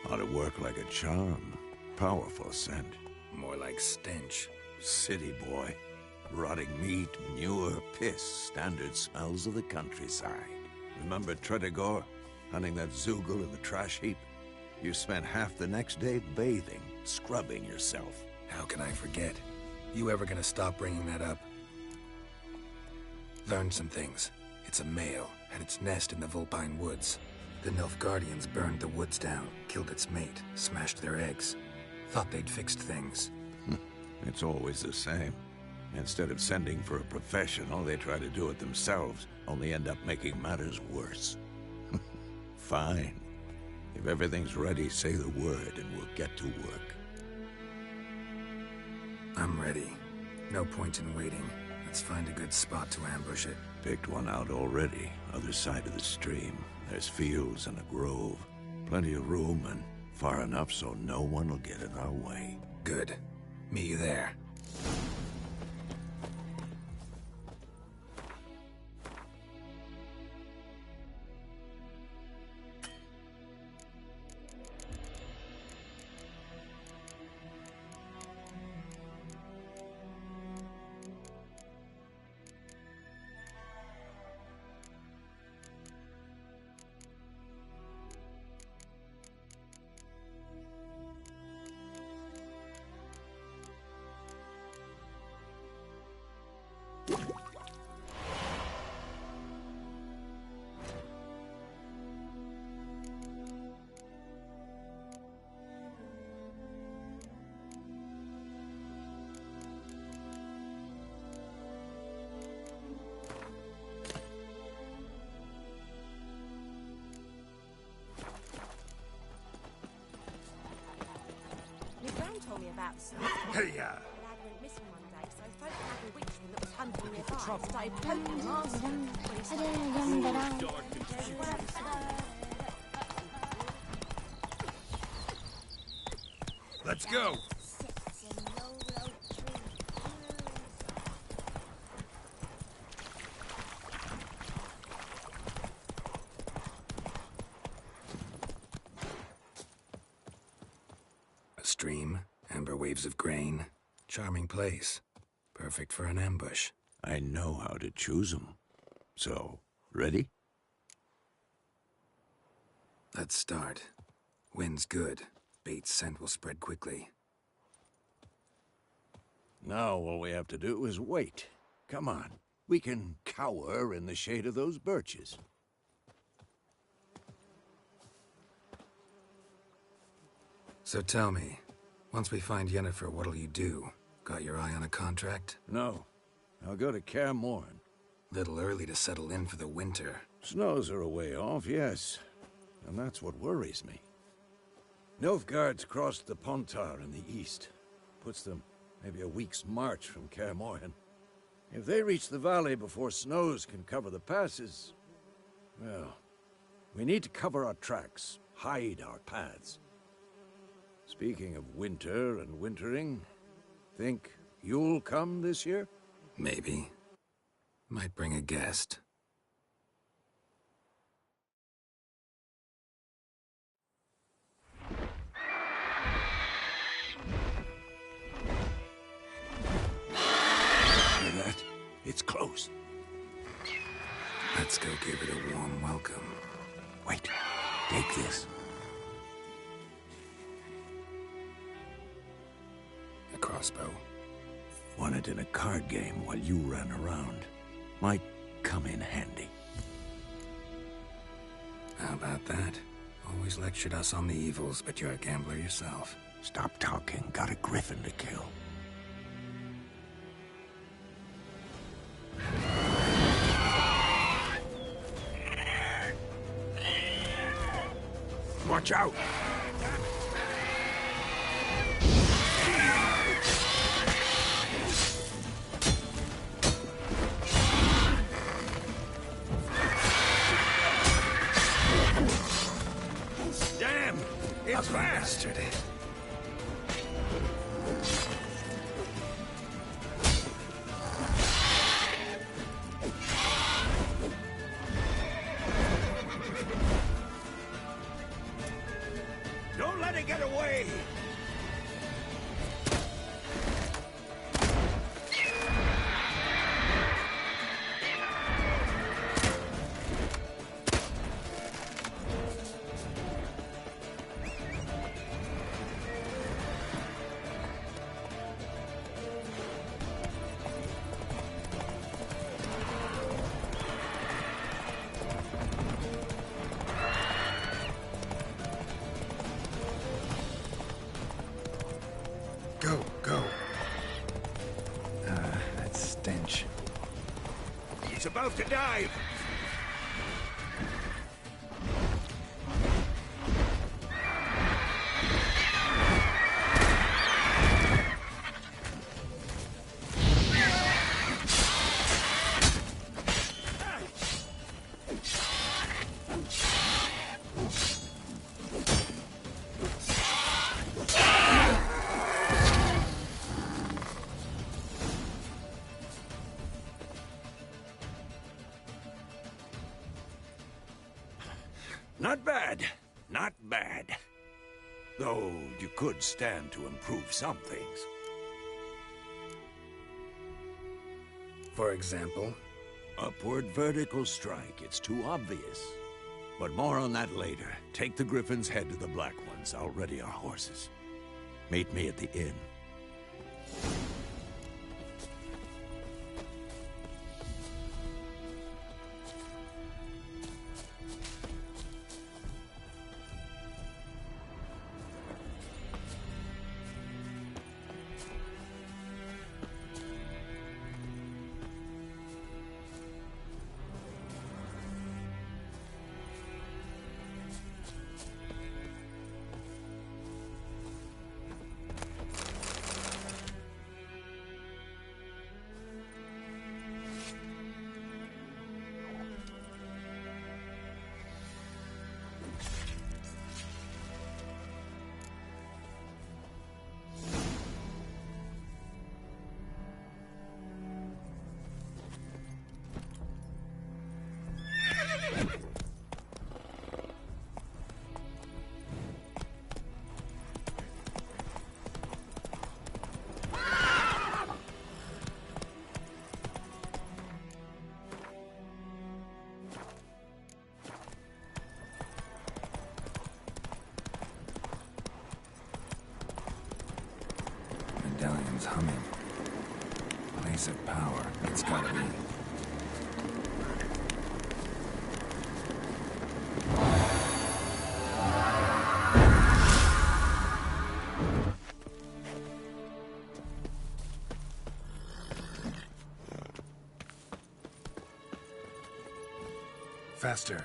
Speaker 3: Ought to work like a charm. Powerful scent.
Speaker 2: More like stench.
Speaker 3: City boy. Rotting meat, manure, piss. Standard smells of the countryside. Remember Tredegor? Hunting that Zoogle in the trash heap? You spent half the next day bathing, scrubbing yourself.
Speaker 2: How can I forget? You ever gonna stop bringing that up? Learned some things. It's a male, had its nest in the Vulpine Woods. The Nilfgaardians burned the woods down, killed its mate, smashed their eggs. Thought they'd fixed things.
Speaker 3: It's always the same. Instead of sending for a professional, they try to do it themselves, only end up making matters worse. Fine. If everything's ready, say the word and we'll get to work.
Speaker 2: I'm ready. No point in waiting. Let's find a good spot to ambush it.
Speaker 3: Picked one out already. Other side of the stream. There's fields and a grove. Plenty of room and far enough so no one will get in our way.
Speaker 2: Good. Meet you there.
Speaker 7: Told me about some.
Speaker 3: Hey,
Speaker 7: The lad went missing one day, so folk had a witchman that was hunting nearby. Started poking him after him when he
Speaker 3: Let's go!
Speaker 2: A stream, amber waves of grain. Charming place. Perfect for an ambush.
Speaker 3: I know how to choose them. So, ready?
Speaker 2: Let's start. Wind's good. Bait's scent will spread quickly.
Speaker 3: Now all we have to do is wait. Come on. We can cower in the shade of those birches.
Speaker 2: So tell me, once we find Yennefer, what'll you do? Got your eye on a contract?
Speaker 3: No. I'll go to Kaer Morhen.
Speaker 2: Little early to settle in for the winter.
Speaker 3: Snows are a way off, yes. And that's what worries me. Nilfgaard's crossed the Pontar in the east. Puts them maybe a week's march from Kaer Morhen. If they reach the valley before snows can cover the passes, well, we need to cover our tracks, hide our paths. Speaking of winter and wintering, think you'll come this year?
Speaker 2: Maybe. Might bring a guest.
Speaker 3: Hear that? It's close.
Speaker 2: Let's go give it a warm welcome.
Speaker 3: Wait, take this.
Speaker 2: A crossbow.
Speaker 3: Won it in a card game while you ran around. Might come in handy.
Speaker 2: How about that? Always lectured us on the evils, but you're a gambler yourself.
Speaker 3: Stop talking. Got a griffin to kill. Watch out! Damn! It's fast! Don't let it get away!
Speaker 2: Go, go. That stench.
Speaker 3: He's about to dive! Not bad. Not bad. Though you could stand to improve some things.
Speaker 2: For example?
Speaker 3: Upward vertical strike. It's too obvious. But more on that later. Take the Griffin's head to the Black Ones. I'll ready our horses. Meet me at the inn.
Speaker 2: Medallion's humming. Place of power. It's gotta be. Faster.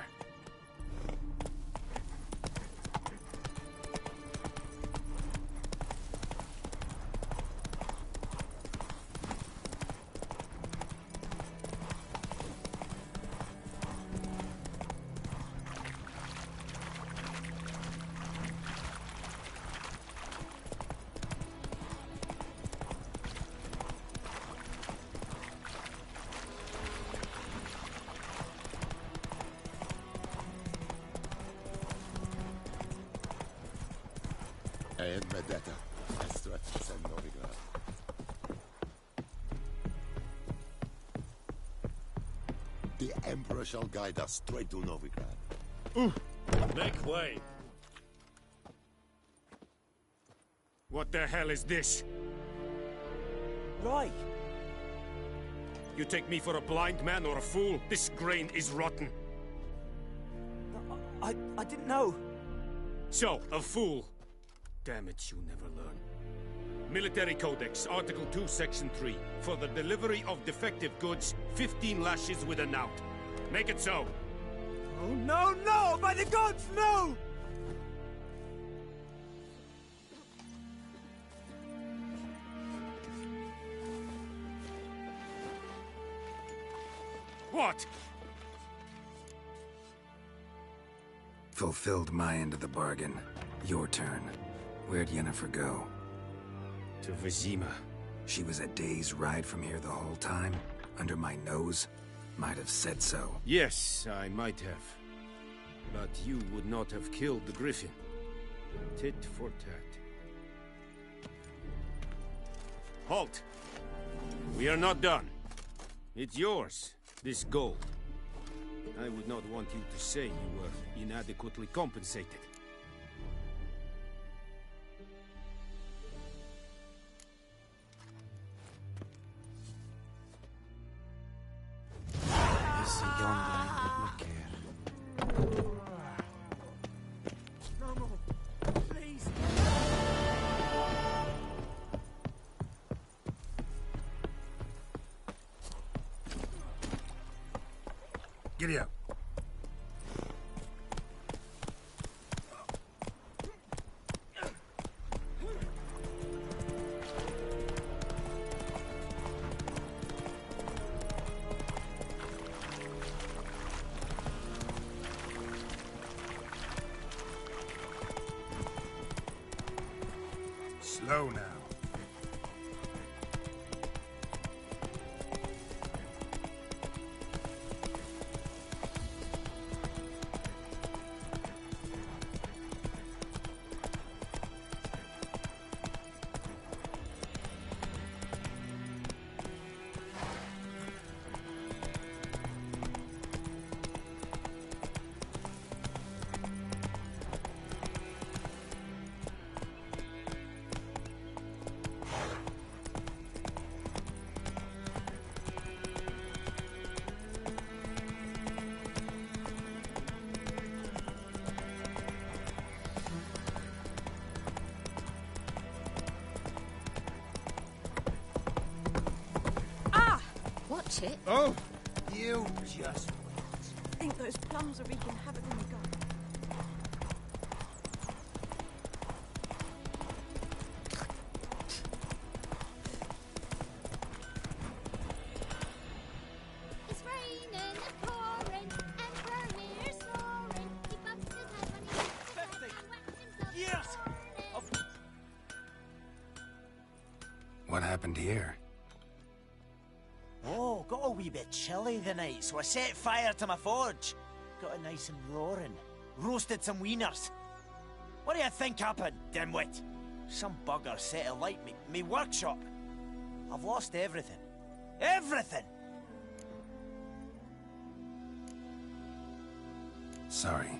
Speaker 16: And Medetta, Estratis and Novigrad. The Emperor shall guide us straight to Novigrad.
Speaker 13: Make way.
Speaker 14: What the hell is this?
Speaker 10: Right.
Speaker 14: You take me for a blind man or a fool? This grain is rotten.
Speaker 10: I didn't know.
Speaker 14: So, a fool. Damn it, you never learn. Military Codex, Article 2, Section 3. For the delivery of defective goods, 15 lashes with a knout. Make it so.
Speaker 10: Oh, no, no! By the gods, no!
Speaker 14: What?
Speaker 2: Fulfilled my end of the bargain. Your turn. Where'd Yennefer go?
Speaker 14: To Vizima.
Speaker 2: She was a day's ride from here the whole time? Under my nose? Might have said so.
Speaker 14: Yes, I might have. But you would not have killed the Griffin. Tit for tat. Halt! We are not done. It's yours, this gold. I would not want you to say you were inadequately compensated.
Speaker 2: Giddy up. Slow now.
Speaker 1: watch it.
Speaker 8: Oh, you just...
Speaker 7: I think those plums are wreaking havoc on the garden.
Speaker 1: It's raining, it's pouring, and we're snoring. He bumps his head when he hits his head and whacks himself.
Speaker 4: Yes!
Speaker 2: What happened here?
Speaker 10: Oh, got a wee bit chilly the night, so I set fire to my forge. Got it nice and roaring. Roasted some wieners. What do you think happened, dimwit? Some bugger set alight me workshop. I've lost everything. Everything!
Speaker 2: Sorry.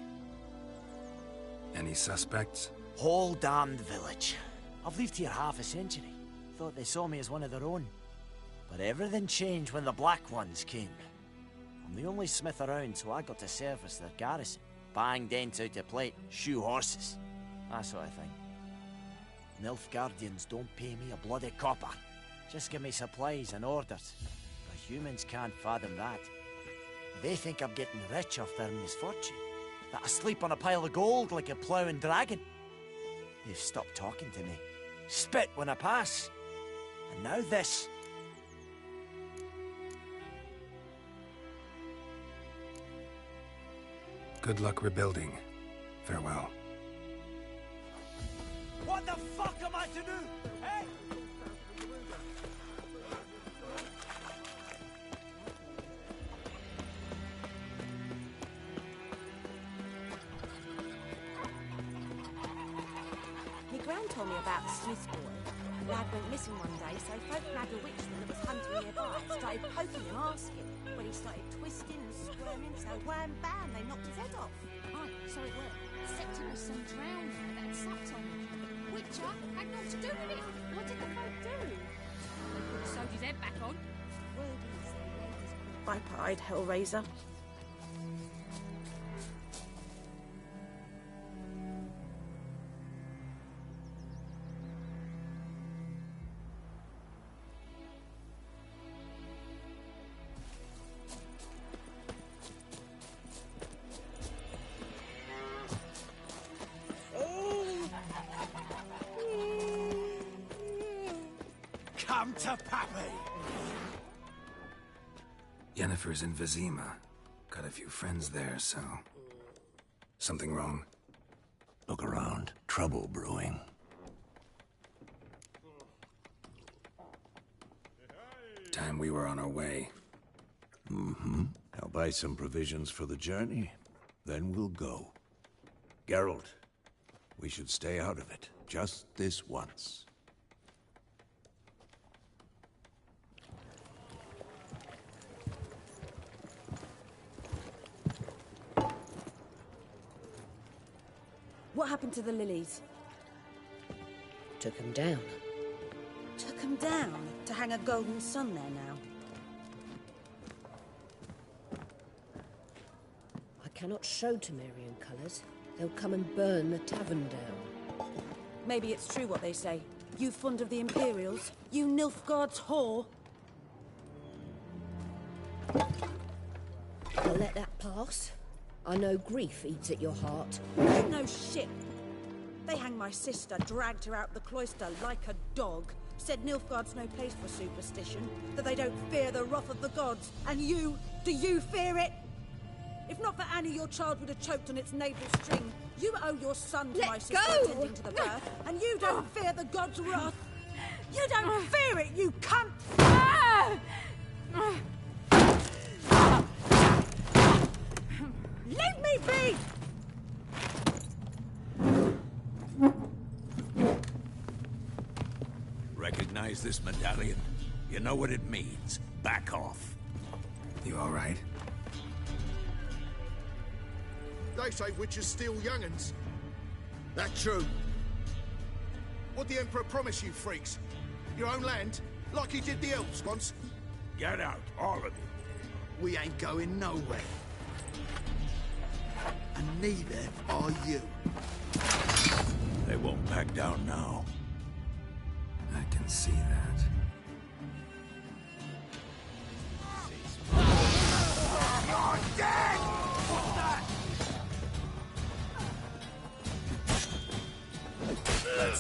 Speaker 2: Any suspects?
Speaker 10: Whole damned village. I've lived here half a century. Thought they saw me as one of their own. But everything changed when the Black Ones came. I'm the only smith around, so I got to service their garrison. Bang dents out of plate, shoe horses. That sort of thing. Nilfgaardians don't pay me a bloody copper. Just give me supplies and orders. But humans can't fathom that. They think I'm getting rich off their misfortune. That I sleep on a pile of gold like a ploughing dragon. They've stopped talking to me. Spit when I pass. And now this.
Speaker 2: Good luck rebuilding. Farewell.
Speaker 10: What the fuck am I to do? Hey!
Speaker 7: My gran told me about the Smith's boy. The lad went missing one day, so folk nagged a witchman that was hunting nearby. Started poking him, asking. When he started twisting and squirming, so wham bam, they knocked his head off.
Speaker 1: Aye, so it were. Except it was some drowner that had supped on him. Witcher had naught to do with it. What did the folk do? They put the soldier's head back on. Word is, the ladies
Speaker 7: Viper-eyed Hellraiser.
Speaker 10: Come to Pappy!
Speaker 2: Yennefer's in Vizima. Got a few friends there, so... Something wrong?
Speaker 12: Look around. Trouble brewing.
Speaker 2: Time we were on our way.
Speaker 3: Mm-hmm. I'll buy some provisions for the journey. Then we'll go. Geralt, we should stay out of it. Just this once.
Speaker 7: What happened to the lilies?
Speaker 9: Took him down.
Speaker 7: Took them down to hang a golden sun there now.
Speaker 9: I cannot show Temerian colours. They'll come and burn the tavern down.
Speaker 7: Maybe it's true what they say. You fond of the Imperials? You Nilfgaard's whore?
Speaker 9: I'll let that pass. I know grief eats at your heart.
Speaker 7: You know shit. They hanged my sister, dragged her out the cloister like a dog. Said Nilfgaard's no place for superstition, that they don't fear the wrath of the gods. And you, do you fear it? If not for Annie, your child would have choked on its navel string. You owe your son to my sister attending to the birth, and you don't fear the gods' wrath. You don't fear it, you cunt! Leave me be!
Speaker 3: Recognize this medallion? You know what it means. Back off.
Speaker 2: You all right?
Speaker 17: They say witches steal young'uns. That true? What'd the Emperor promise you, freaks? Your own land? Like he did the elves once?
Speaker 3: Get out, all of you.
Speaker 17: We ain't going nowhere. And neither are you.
Speaker 3: They won't back down now.
Speaker 2: I can see that.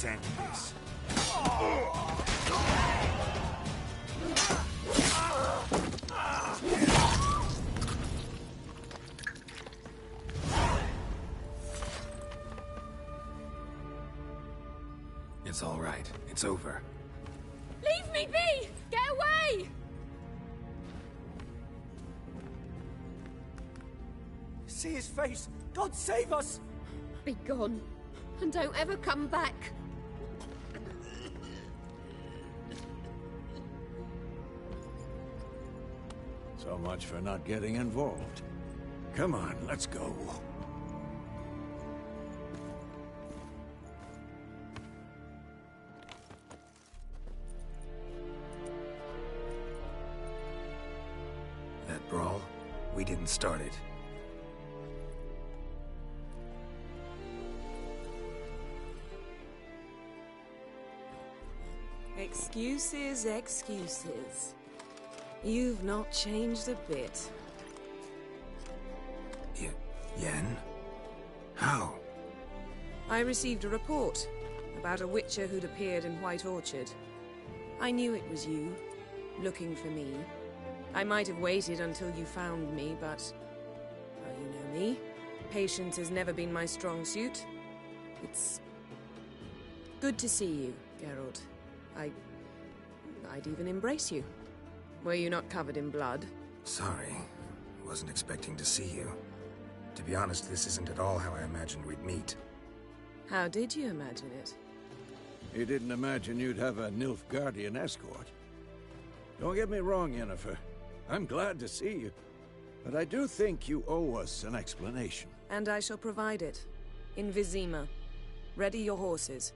Speaker 2: Let's end this. It's all right. It's over.
Speaker 1: Leave me be! Get away!
Speaker 10: See his face! God save us!
Speaker 9: Be gone, and don't ever come back.
Speaker 3: So much for not getting involved. Come on, let's go.
Speaker 2: That brawl, we didn't start it.
Speaker 18: Excuses, excuses. You've not changed a bit.
Speaker 2: Yen? How?
Speaker 18: I received a report about a witcher who'd appeared in White Orchard. I knew it was you, looking for me. I might have waited until you found me, but... well, you know me. Patience has never been my strong suit. It's... good to see you, Geralt. I'd even embrace you. Were you not covered in blood?
Speaker 2: Sorry. Wasn't expecting to see you. To be honest, this isn't at all how I imagined we'd meet.
Speaker 18: How did you imagine it?
Speaker 3: You didn't imagine you'd have a Nilfgaardian escort. Don't get me wrong, Yennefer. I'm glad to see you. But I do think you owe us an explanation.
Speaker 18: And I shall provide it. In Vizima. Ready your horses.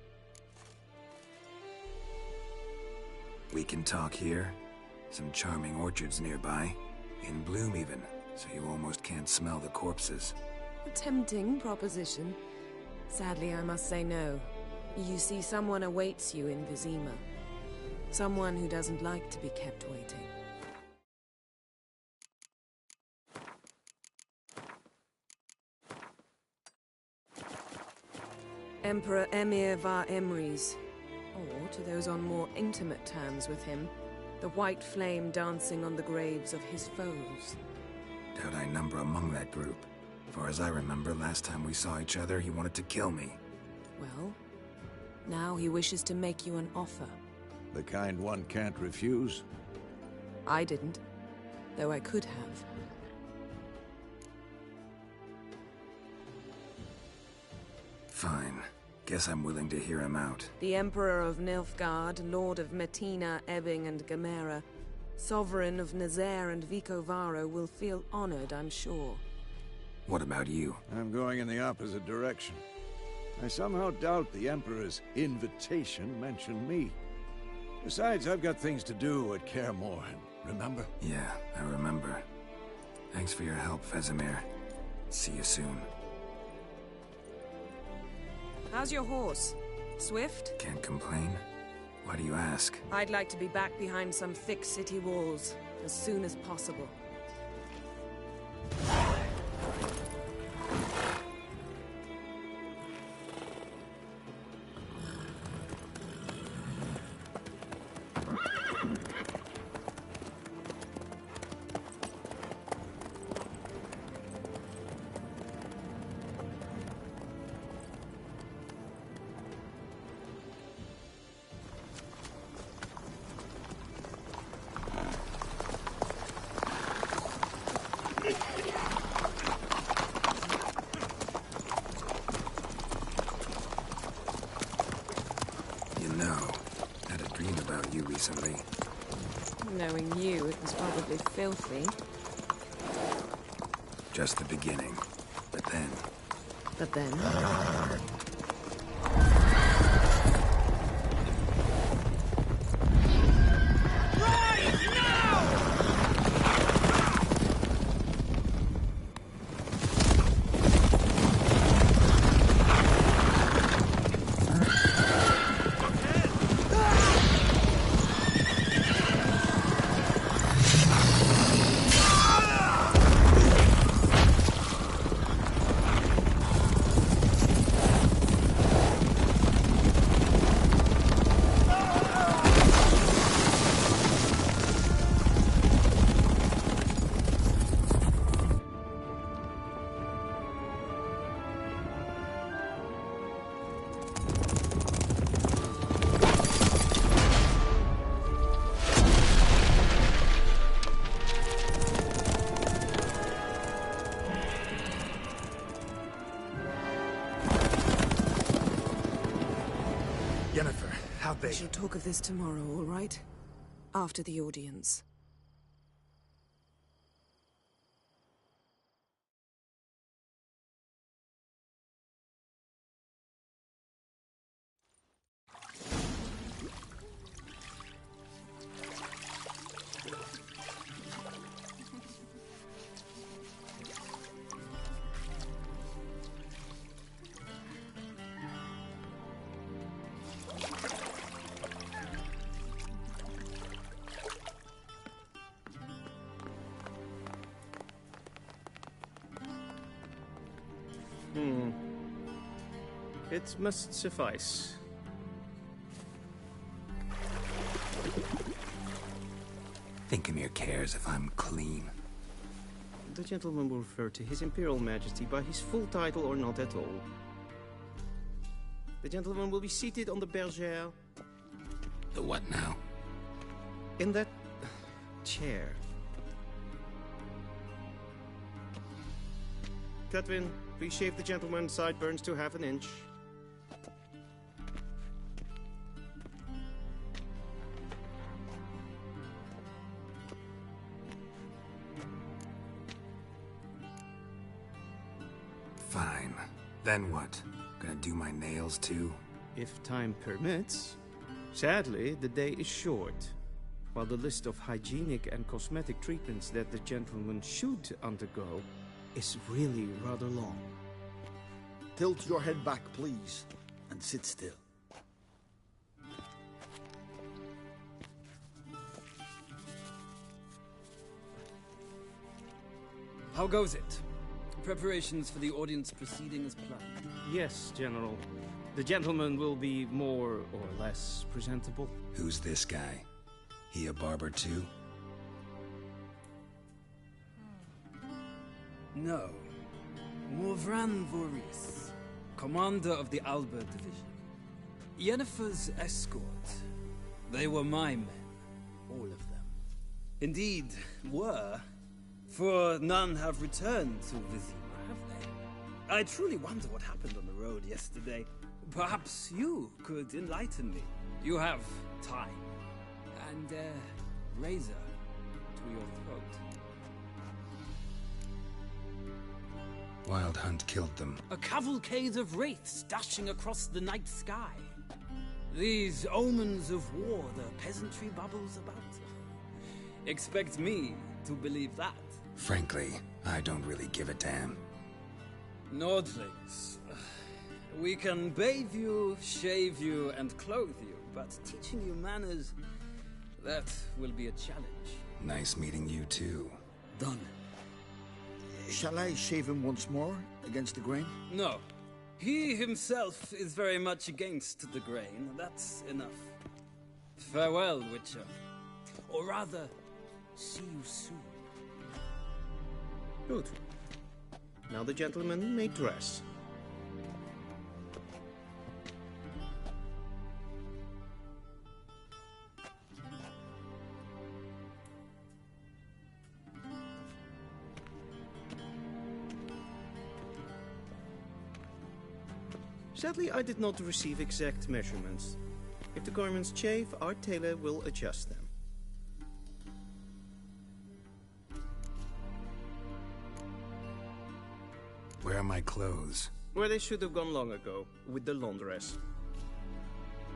Speaker 2: We can talk here. Some charming orchards nearby. In bloom even, so you almost can't smell the corpses.
Speaker 18: A tempting proposition. Sadly, I must say no. You see, someone awaits you in Vizima. Someone who doesn't like to be kept waiting. Emperor Emir var Emrys. Or, to those on more intimate terms with him, the white flame dancing on the graves of his foes.
Speaker 2: Doubt I number among that group. Far as I remember, last time we saw each other, he wanted to kill me.
Speaker 18: Well, now he wishes to make you an offer.
Speaker 3: The kind one can't refuse?
Speaker 18: I didn't, though I could have.
Speaker 2: Fine. Guess I'm willing to hear him out.
Speaker 18: The Emperor of Nilfgaard, Lord of Metina, Ebbing and Gamera, Sovereign of Nazaire and Vicovaro will feel honored, I'm sure.
Speaker 2: What about you?
Speaker 3: I'm going in the opposite direction. I somehow doubt the Emperor's invitation mentioned me. Besides, I've got things to do at Kaer Morhen, remember?
Speaker 2: Yeah, I remember. Thanks for your help, Vesemir. See you soon.
Speaker 18: How's your horse? Swift?
Speaker 2: Can't complain. Why do you ask?
Speaker 18: I'd like to be back behind some thick city walls as soon as possible.
Speaker 2: Recently.
Speaker 18: Knowing you, it was probably filthy.
Speaker 2: Just the beginning. But then...
Speaker 18: But then...
Speaker 3: they?
Speaker 18: We shall talk of this tomorrow, all right? After the audience.
Speaker 19: It must suffice.
Speaker 2: Thinkemere cares if I'm clean.
Speaker 19: The gentleman will refer to His Imperial Majesty by his full title or not at all. The gentleman will be seated on the bergère.
Speaker 2: The what now?
Speaker 19: In that chair. Catwin, please shave the gentleman's sideburns to half an inch.
Speaker 2: Fine. Then what? Gonna do my nails too?
Speaker 19: If time permits. Sadly, the day is short. While the list of hygienic and cosmetic treatments that the gentleman should undergo is really rather long.
Speaker 17: Tilt your head back, please, and sit still.
Speaker 20: How goes it? Preparations for the audience proceeding as planned?
Speaker 19: Yes, General. The gentleman will be more or less presentable.
Speaker 2: Who's this guy? He a barber too?
Speaker 20: No. Morvran Voris, commander of the Alba Division. Yennefer's escort. They were my men. All of them. Indeed, were. For none have returned to Vizima, have they? I truly wonder what happened on the road yesterday. Perhaps you could enlighten me. You have time. And razor to your throat.
Speaker 2: Wild Hunt killed them.
Speaker 20: A cavalcade of wraiths dashing across the night sky. These omens of war the peasantry bubbles about. Expect me to believe that.
Speaker 2: Frankly, I don't really give a damn.
Speaker 20: Nordlings. We can bathe you, shave you, and clothe you, but teaching you manners, that will be a challenge.
Speaker 2: Nice meeting you too.
Speaker 20: Done.
Speaker 17: Shall I shave him once more, against the grain?
Speaker 20: No. He himself is very much against the grain. That's enough. Farewell, Witcher. Or rather, see you soon.
Speaker 19: Good. Now the gentleman may dress. Sadly, I did not receive exact measurements. If the garments chafe, our tailor will adjust them.
Speaker 2: Where are my clothes?
Speaker 19: Where they should have gone long ago, with the laundress.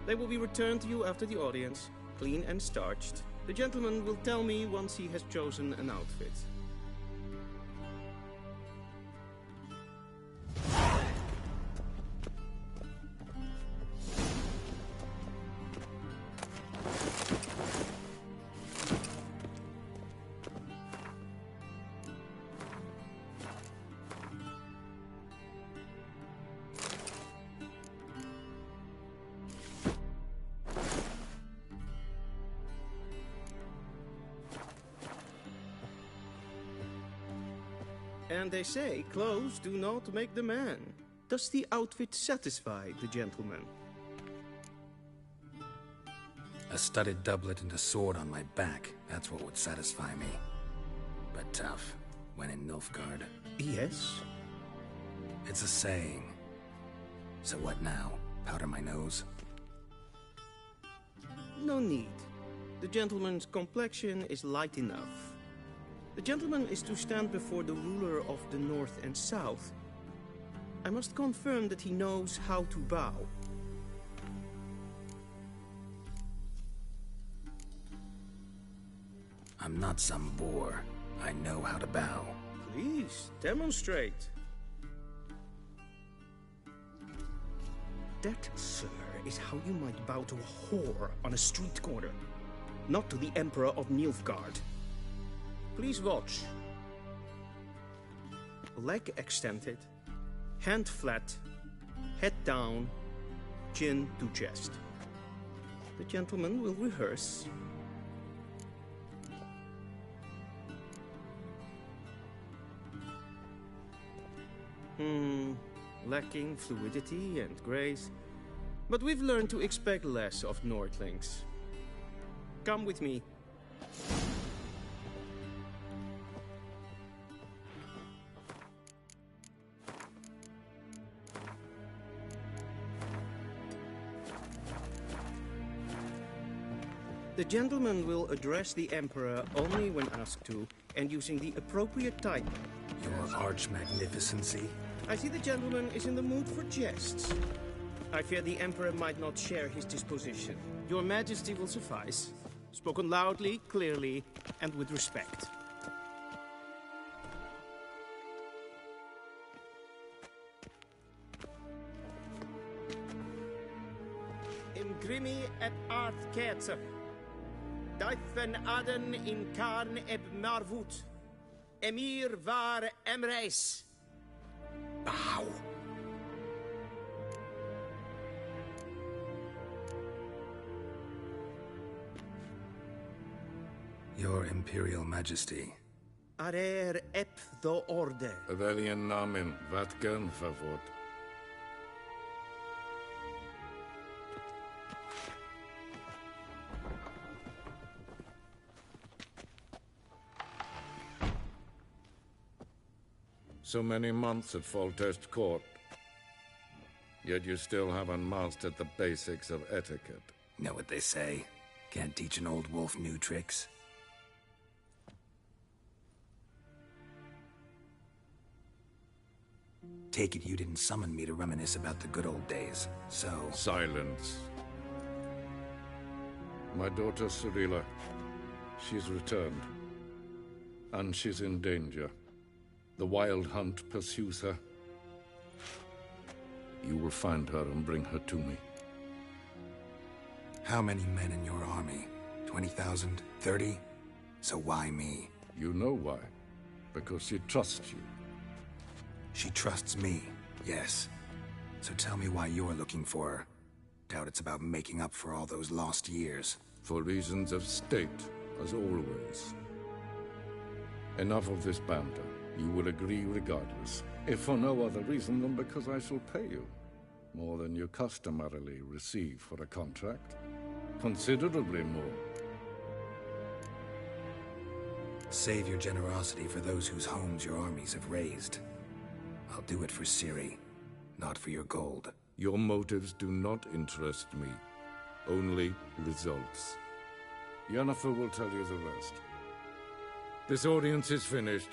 Speaker 19: They will be returned to you after the audience, clean and starched. The gentleman will tell me once he has chosen an outfit. And they say clothes do not make the man. Does the outfit satisfy the gentleman?
Speaker 2: A studded doublet and a sword on my back. That's what would satisfy me. But tough, when in Nilfgaard.
Speaker 19: Yes?
Speaker 2: It's a saying. So what now? Powder my nose?
Speaker 19: No need. The gentleman's complexion is light enough. The gentleman is to stand before the ruler of the North and South. I must confirm that he knows how to bow.
Speaker 2: I'm not some boor. I know how to bow.
Speaker 19: Please, demonstrate. That, sir, is how you might bow to a whore on a street corner, not to the Emperor of Nilfgaard. Please watch. Leg extended, hand flat, head down, chin to chest. The gentleman will rehearse. Lacking fluidity and grace. But we've learned to expect less of Nordlings. Come with me. The gentleman will address the Emperor only when asked to, and using the appropriate type.
Speaker 2: Your arch-magnificency?
Speaker 19: I see the gentleman is in the mood for jests. I fear the Emperor might not share his disposition. Your Majesty will suffice. Spoken loudly, clearly, and with respect. Imgrimi et art ketzer. Daifen aden in karn eb marvut. Emir var emreis.
Speaker 2: Bow. Your Imperial Majesty.
Speaker 19: Arer ep do orde.
Speaker 21: Weljen namen, wat gern favort. So many months at Foltest Court. Yet you still haven't mastered the basics of etiquette.
Speaker 2: Know what they say? Can't teach an old wolf new tricks. Take it you didn't summon me to reminisce about the good old days, so...
Speaker 21: Silence. My daughter Cyrilla, she's returned. And she's in danger. The Wild Hunt pursues her. You will find her and bring her to me.
Speaker 2: How many men in your army? 20,000? 30? So why me?
Speaker 21: You know why. Because she trusts you.
Speaker 2: She trusts me, yes. So tell me why you're looking for her. Doubt it's about making up for all those lost years.
Speaker 21: For reasons of state, as always. Enough of this banter. You will agree regardless, if for no other reason than because I shall pay you. More than you customarily receive for a contract. Considerably more.
Speaker 2: Save your generosity for those whose homes your armies have razed. I'll do it for Ciri, not for your gold.
Speaker 21: Your motives do not interest me. Only results. Yennefer will tell you the rest. This audience is finished.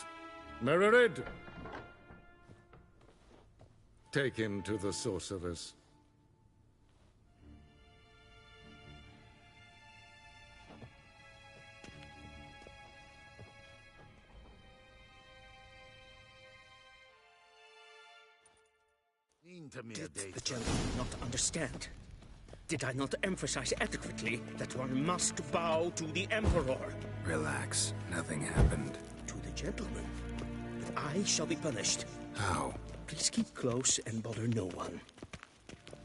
Speaker 21: Mererid! Take him to the sorceress.
Speaker 19: Did the gentleman not understand? Did I not emphasize adequately that one must bow to the Emperor?
Speaker 2: Relax. Nothing happened.
Speaker 19: To the gentleman. But I shall be punished.
Speaker 2: How?
Speaker 19: Please keep close and bother no one.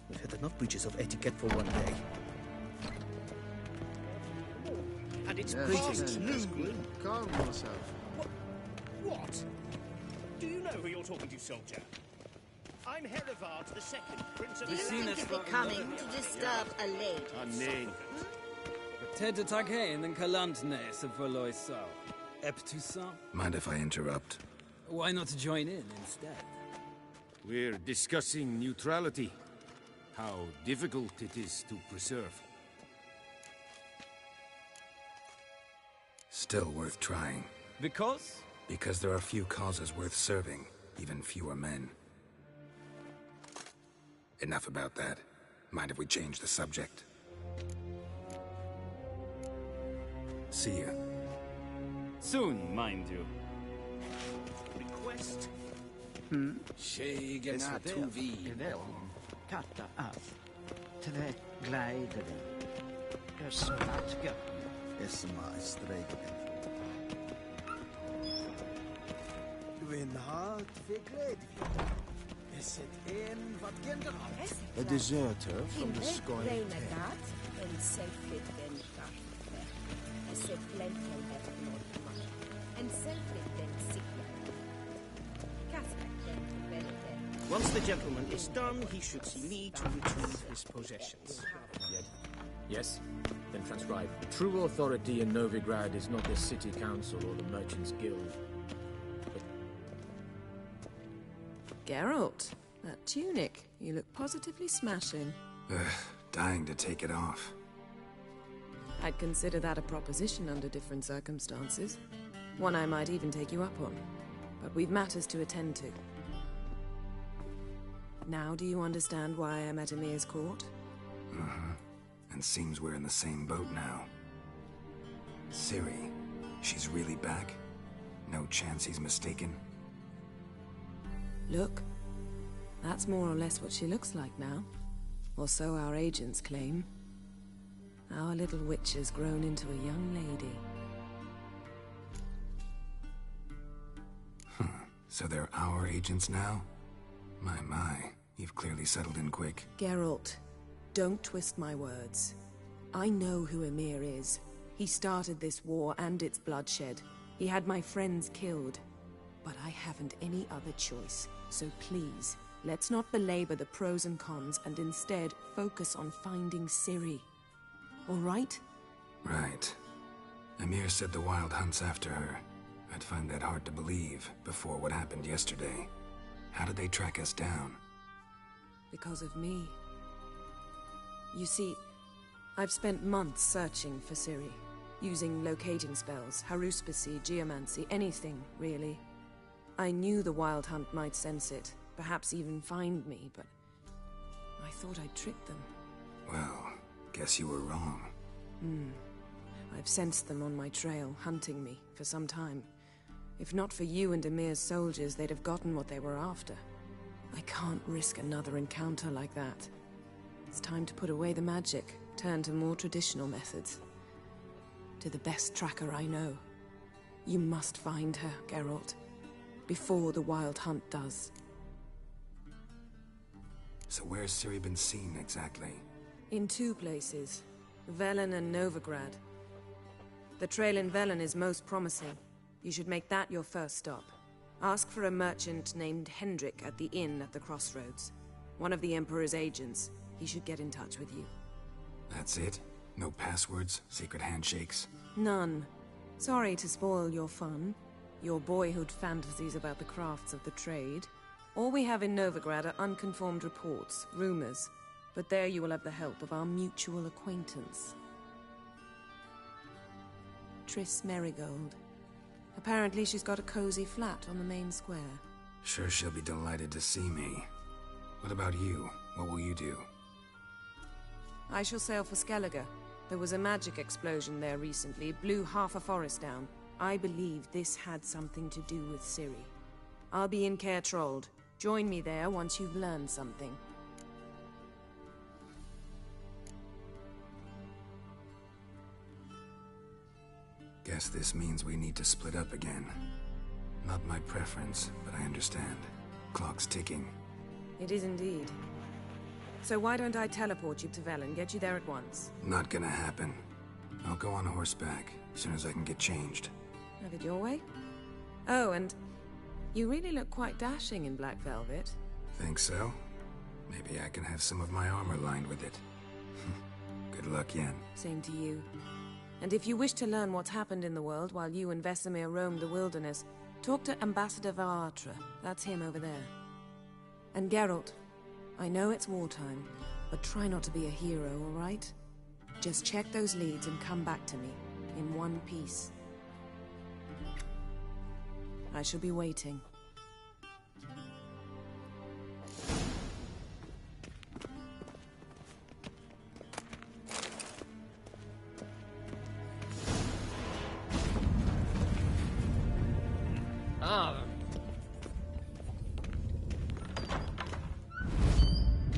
Speaker 19: We've had enough breaches of etiquette for one day. And it's past noon.
Speaker 17: Calm yourself.
Speaker 19: What? Do you know who you're talking to, soldier? I'm Herivard II, Prince of...
Speaker 15: Do you think it's becoming to disturb a lady?
Speaker 20: Ted Taghain and Kalantne se verloisa. Eptusa?
Speaker 2: Mind if I interrupt?
Speaker 20: Why not join in instead?
Speaker 14: We're discussing neutrality. How difficult it is to preserve.
Speaker 2: Still worth trying.
Speaker 11: Because?
Speaker 2: Because there are few causes worth serving, even fewer men. Enough about that. Mind if we change the subject? See ya.
Speaker 19: Soon, mind you.
Speaker 6: Request.
Speaker 5: Tjejerna tog vi.
Speaker 10: Katta av. Tre glideren. Ösmatga.
Speaker 5: Esma strägen. Gwyn hat vi glädje. Is it in vad gender? A deserter from the sky.
Speaker 9: En selvfitten gartne. En selvfitten eftermål. En selvfitten sikla. Kaspekten velite.
Speaker 19: Once the gentleman is done, he should see me to retrieve his possessions.
Speaker 11: Yes? Then transcribe. True authority in Novigrad is not the city council or the merchants' guild.
Speaker 18: Geralt, that tunic. You look positively smashing.
Speaker 2: Dying to take it off.
Speaker 18: I'd consider that a proposition under different circumstances. One I might even take you up on. But we've matters to attend to. Now do you understand why I'm at Emir's court?
Speaker 2: And seems we're in the same boat now. Ciri, she's really back? No chance he's mistaken?
Speaker 18: Look, that's more or less what she looks like now. Or so our agents claim. Our little witch has grown into a young lady.
Speaker 2: So they're our agents now? My, you've clearly settled in quick.
Speaker 18: Geralt, don't twist my words. I know who Emir is. He started this war and its bloodshed. He had my friends killed. But I haven't any other choice. So please, let's not belabor the pros and cons and instead focus on finding Ciri. All right?
Speaker 2: Right. Emir said the Wild hunt's after her. I'd find that hard to believe before what happened yesterday. How did they track us down?
Speaker 18: Because of me. You see, I've spent months searching for Ciri, using locating spells, haruspicy, geomancy, anything, really. I knew the Wild Hunt might sense it, perhaps even find me, but I thought I'd tricked them.
Speaker 2: Well, guess you were wrong.
Speaker 18: I've sensed them on my trail, hunting me, for some time. If not for you and Emir's soldiers, they'd have gotten what they were after. I can't risk another encounter like that. It's time to put away the magic, turn to more traditional methods. To the best tracker I know. You must find her, Geralt. Before the Wild Hunt does.
Speaker 2: So where's Ciri been seen, exactly?
Speaker 18: In two places. Velen and Novigrad. The trail in Velen is most promising. You should make that your first stop. Ask for a merchant named Hendrik at the inn at the crossroads. One of the Emperor's agents. He should get in touch with you.
Speaker 2: That's it? No passwords? Secret handshakes?
Speaker 18: None. Sorry to spoil your fun. Your boyhood fantasies about the crafts of the trade. All we have in Novigrad are unconfirmed reports, rumors. But there you will have the help of our mutual acquaintance. Triss Merigold. Apparently she's got a cozy flat on the main square.
Speaker 2: Sure she'll be delighted to see me. What about you? What will you do?
Speaker 18: I shall sail for Skellige. There was a magic explosion there recently, blew half a forest down. I believe this had something to do with Ciri. I'll be in Caer Trold. Join me there once you've learned something.
Speaker 2: Guess this means we need to split up again. Not my preference, but I understand. Clock's ticking.
Speaker 18: It is indeed. So why don't I teleport you to Velen, get you there at once?
Speaker 2: Not gonna happen. I'll go on horseback, as soon as I can get changed.
Speaker 18: Have it your way? Oh, and you really look quite dashing in black velvet.
Speaker 2: Think so? Maybe I can have some of my armor lined with it. Good luck, Yen.
Speaker 18: Same to you. And if you wish to learn what's happened in the world while you and Vesemir roamed the wilderness, talk to Ambassador Varatra. That's him over there. And Geralt, I know it's wartime, but try not to be a hero, all right? Just check those leads and come back to me, in one piece. I shall be waiting.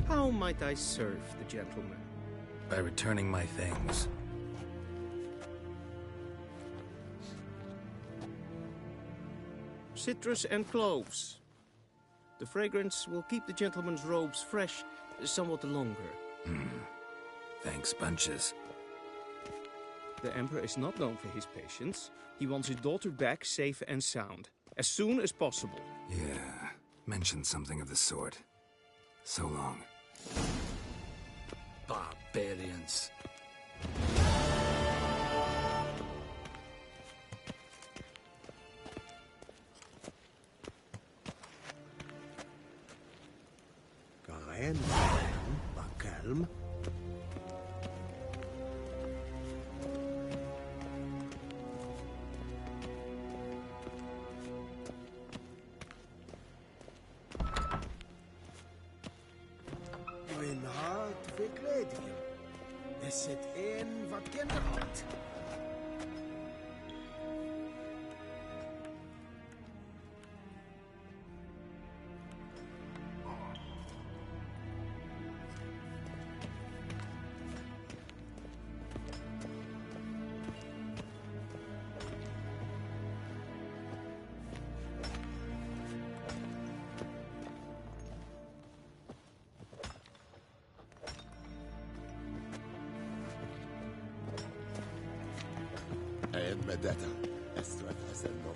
Speaker 19: How might I serve the gentleman?
Speaker 2: By returning my things.
Speaker 19: Citrus and cloves. The fragrance will keep the gentleman's robes fresh somewhat longer.
Speaker 2: Thanks, bunches.
Speaker 19: The Emperor is not known for his patience. He wants his daughter back safe and sound, as soon as possible.
Speaker 2: Yeah, mentioned something of the sort. So long.
Speaker 13: Barbarians.
Speaker 5: Karen, pas calme. Mijn hart verkleed je. Is het een wat kinderhart?
Speaker 17: And Medetta, Estrad has a novel.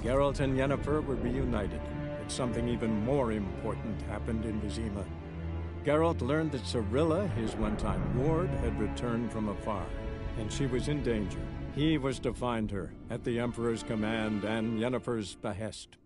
Speaker 16: Geralt and Yennefer were reunited, but something even more important happened in Vizima. Geralt learned that Cirilla, his one-time ward, had returned from afar, and she was in danger. He was to find her, at the Emperor's command and Yennefer's behest.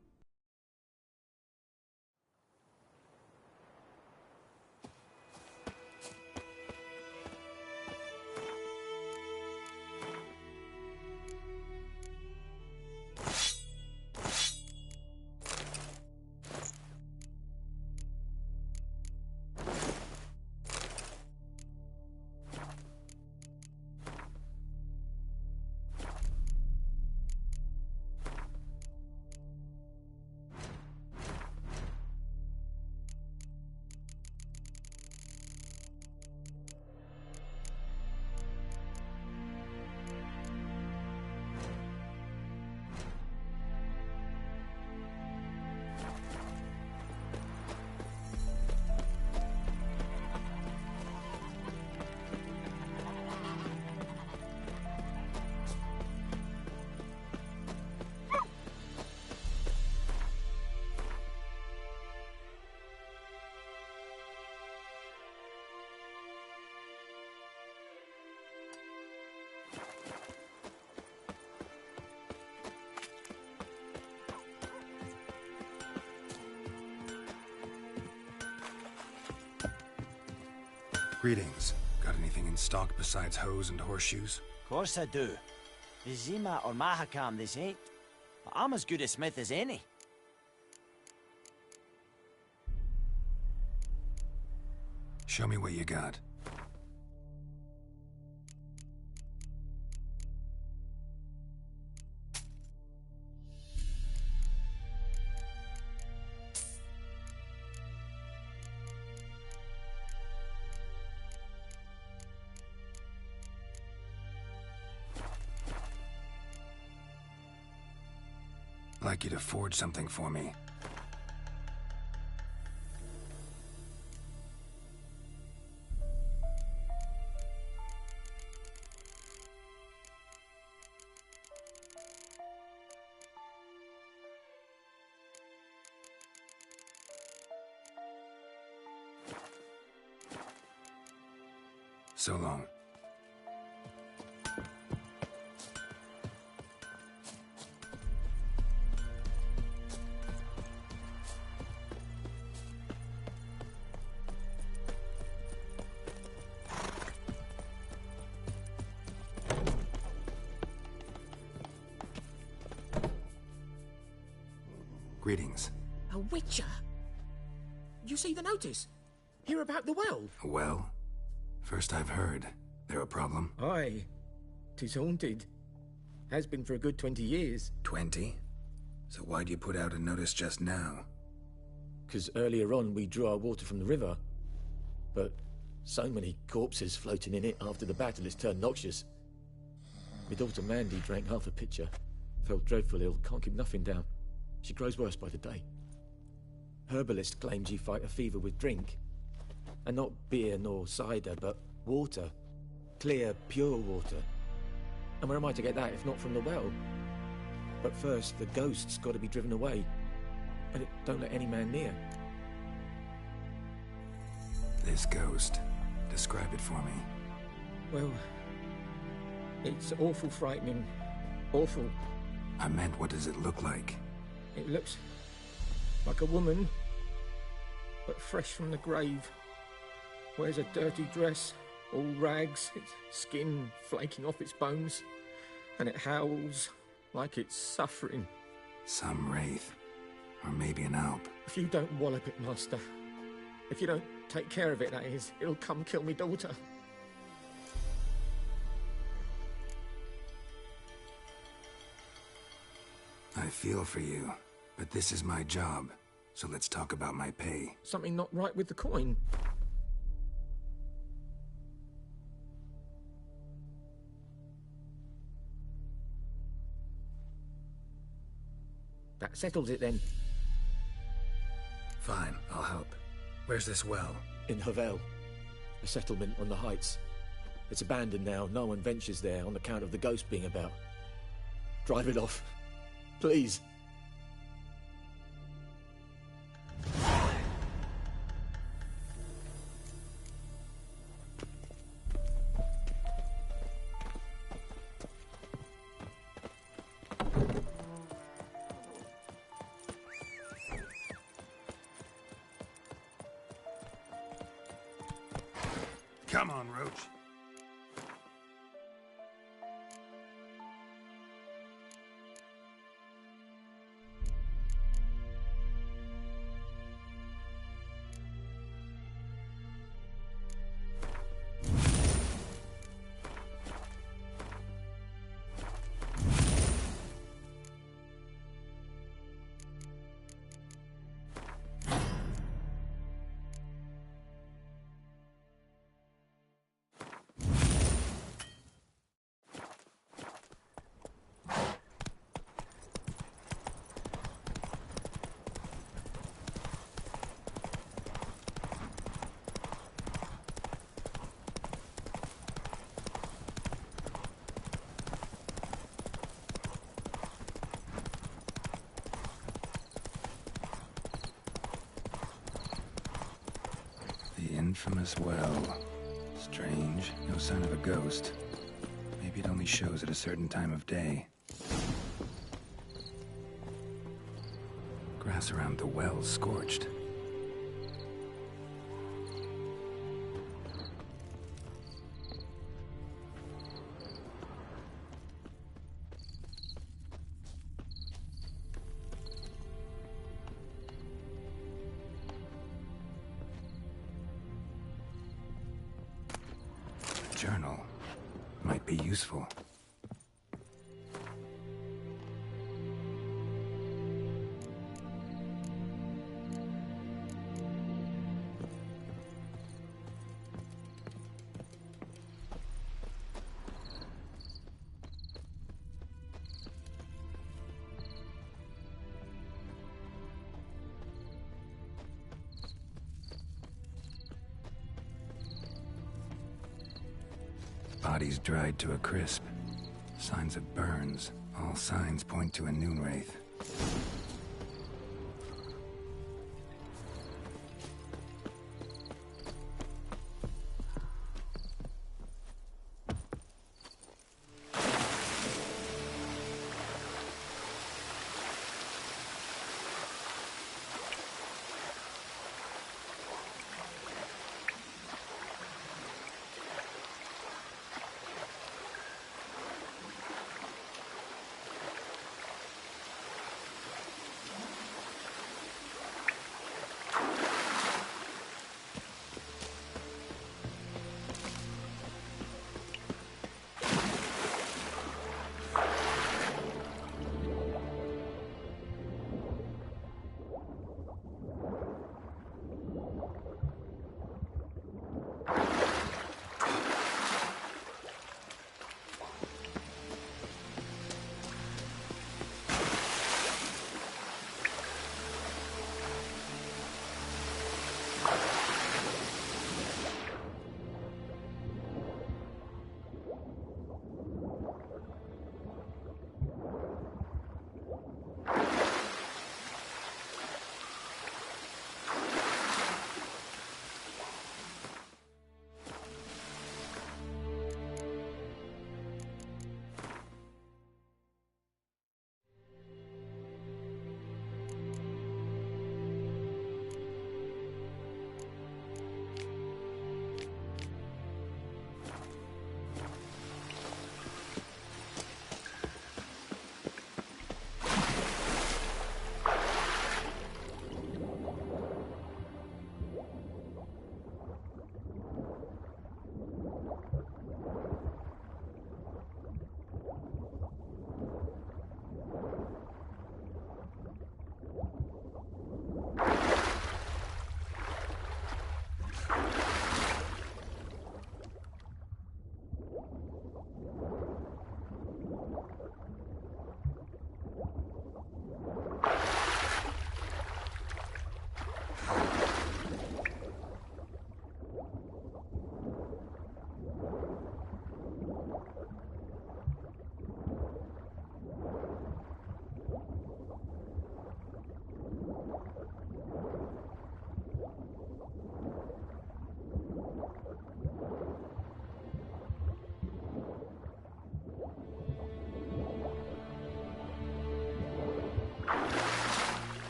Speaker 2: Greetings. Got anything in stock besides hose and horseshoes?
Speaker 10: Course I do. Vizima or Mahakam this ain't. But I'm as good a smith as any.
Speaker 2: Show me what you got. I'd like you to forge something for me. So long. Greetings.
Speaker 11: A witcher? You see the notice? Hear about the well?
Speaker 2: A well? First I've heard. There a problem?
Speaker 11: Aye. 'Tis haunted. Has been for a good 20 years.
Speaker 2: 20? So why'd you put out a notice just now?
Speaker 11: 'Cause earlier on we drew our water from the river. But so many corpses floating in it after the battle has turned noxious. My daughter Mandy drank half a pitcher. Felt dreadful ill, can't keep nothing down. She grows worse by the day. Herbalist claims you fight a fever with drink. And not beer nor cider, but water. Clear, pure water. And where am I to get that if not from the well? But first, the ghost's got to be driven away. And it don't let any man near.
Speaker 2: This ghost. Describe it for me.
Speaker 11: Well, it's awful frightening. Awful.
Speaker 2: I meant, what does it look like?
Speaker 11: It looks like a woman, but fresh from the grave. Wears a dirty dress, all rags, its skin flaking off its bones, and it howls like it's suffering.
Speaker 2: Some wraith. Or maybe an alp.
Speaker 11: If you don't wallop it, Master, if you don't take care of it, that is, it'll come kill me daughter.
Speaker 2: I feel for you, but this is my job, so let's talk about my pay.
Speaker 11: Something not right with the coin. That settles it then.
Speaker 2: Fine, I'll help. Where's this well?
Speaker 11: In Havel, a settlement on the heights. It's abandoned now, no one ventures there on account of the ghost being about. Drive it off, please.
Speaker 2: Come on, Roach. Infamous well. Strange, no sign of a ghost. Maybe it only shows at a certain time of day. Grass around the well scorched. Journal might be useful. Bodies dried to a crisp. Signs of burns. All signs point to a noon wraith.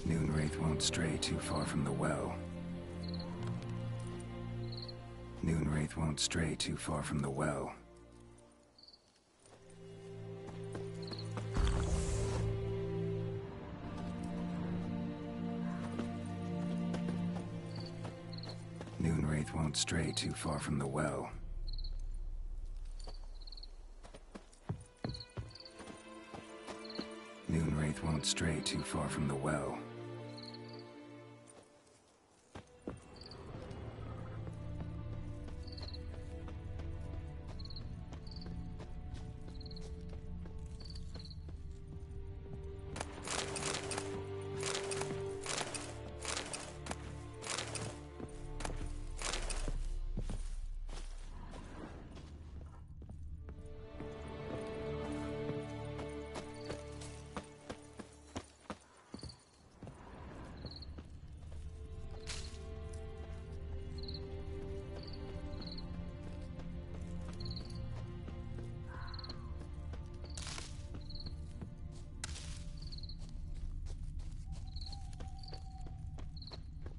Speaker 2: Noon wraith won't stray too far from the well. Noon wraith won't stray too far from the well. Noon wraith won't stray too far from the well. Noon wraith won't stray too far from the well.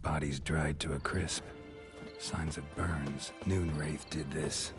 Speaker 2: Bodies dried to a crisp. Signs of burns. Noon wraith did this.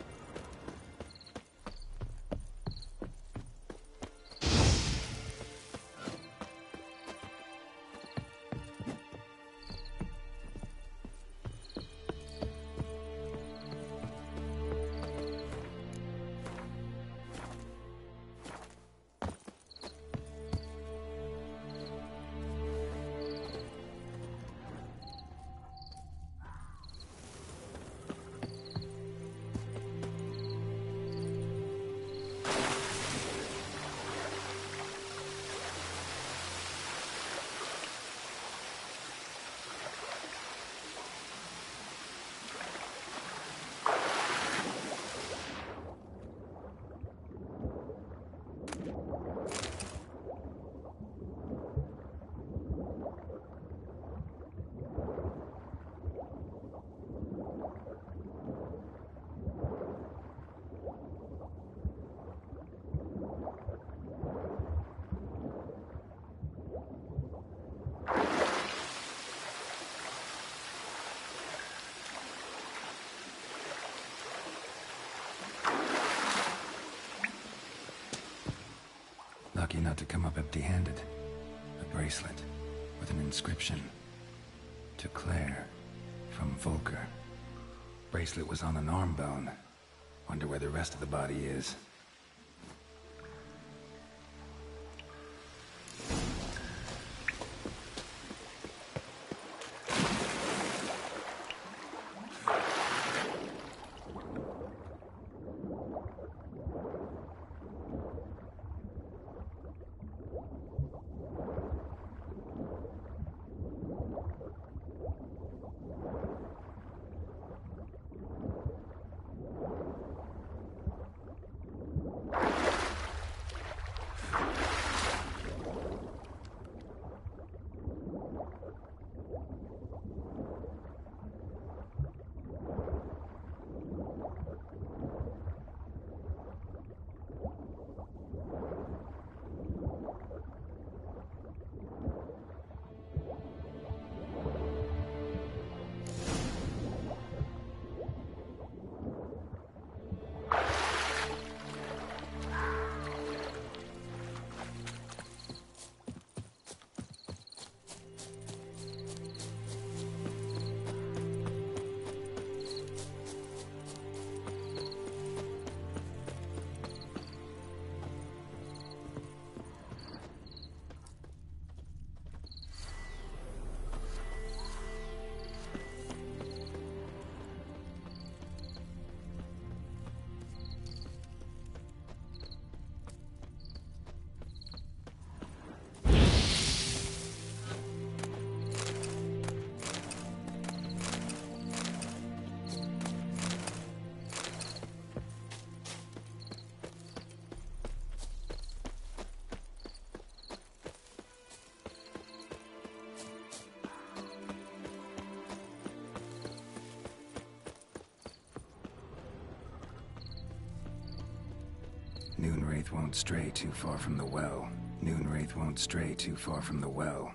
Speaker 2: lucky not to come up empty-handed. A bracelet with an inscription. To Claire, from Volker. Bracelet was on an arm bone. Wonder where the rest of the body is. Noonwraith won't stray too far from the well. Noonwraith won't stray too far from the well.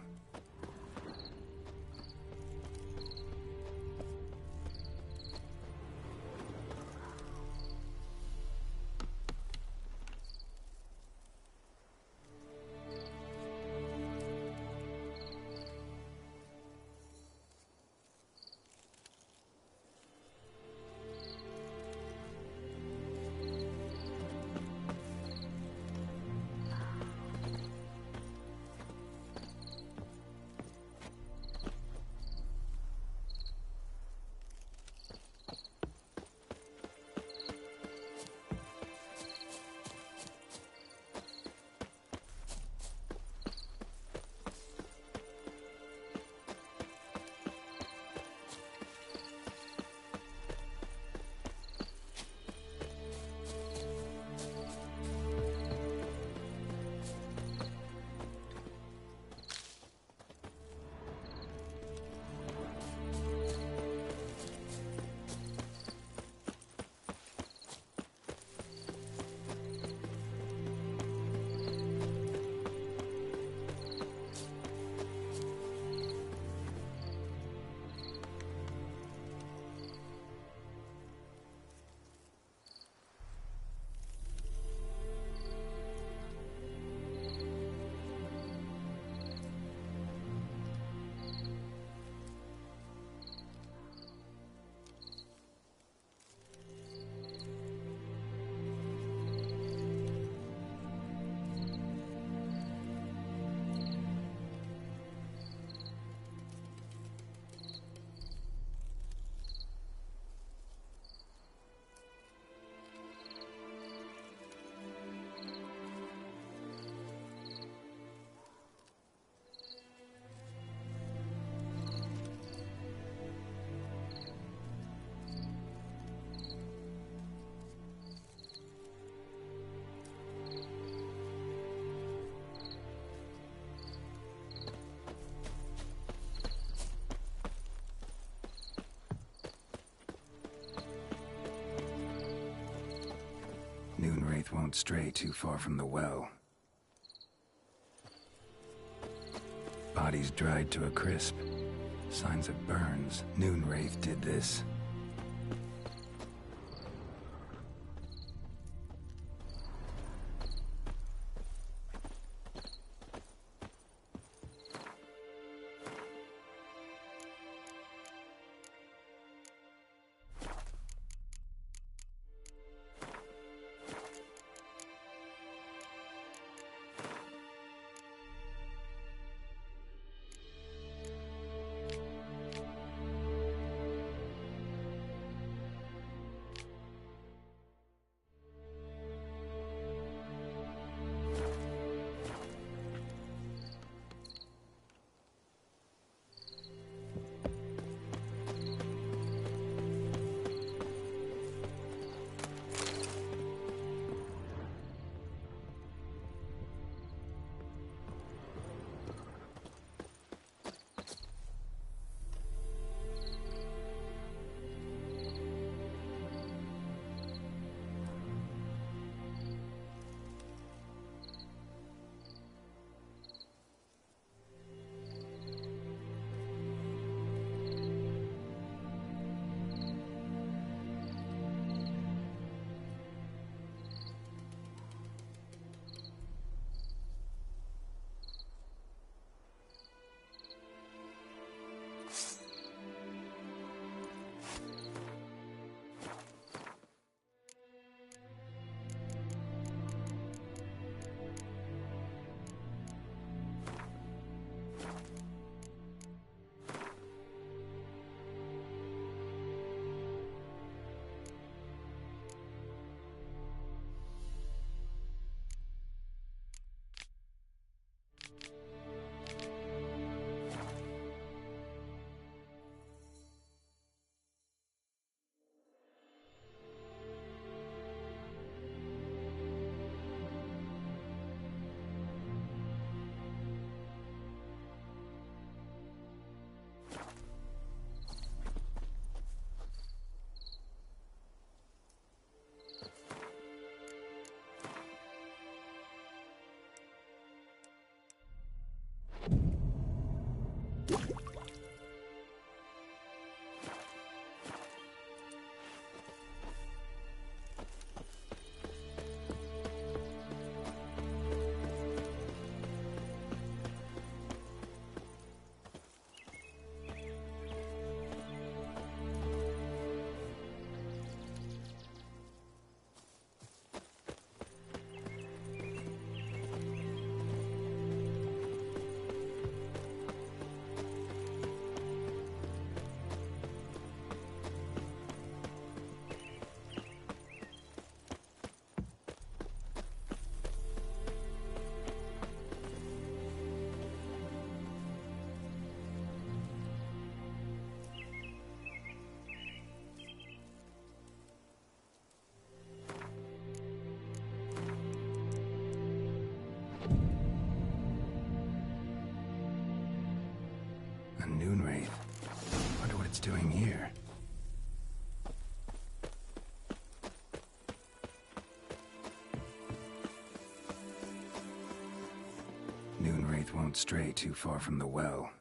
Speaker 2: Noonwraith won't stray too far from the well. Bodies dried to a crisp. Signs of burns. Noonwraith did this. Wraith won't stray too far from the well.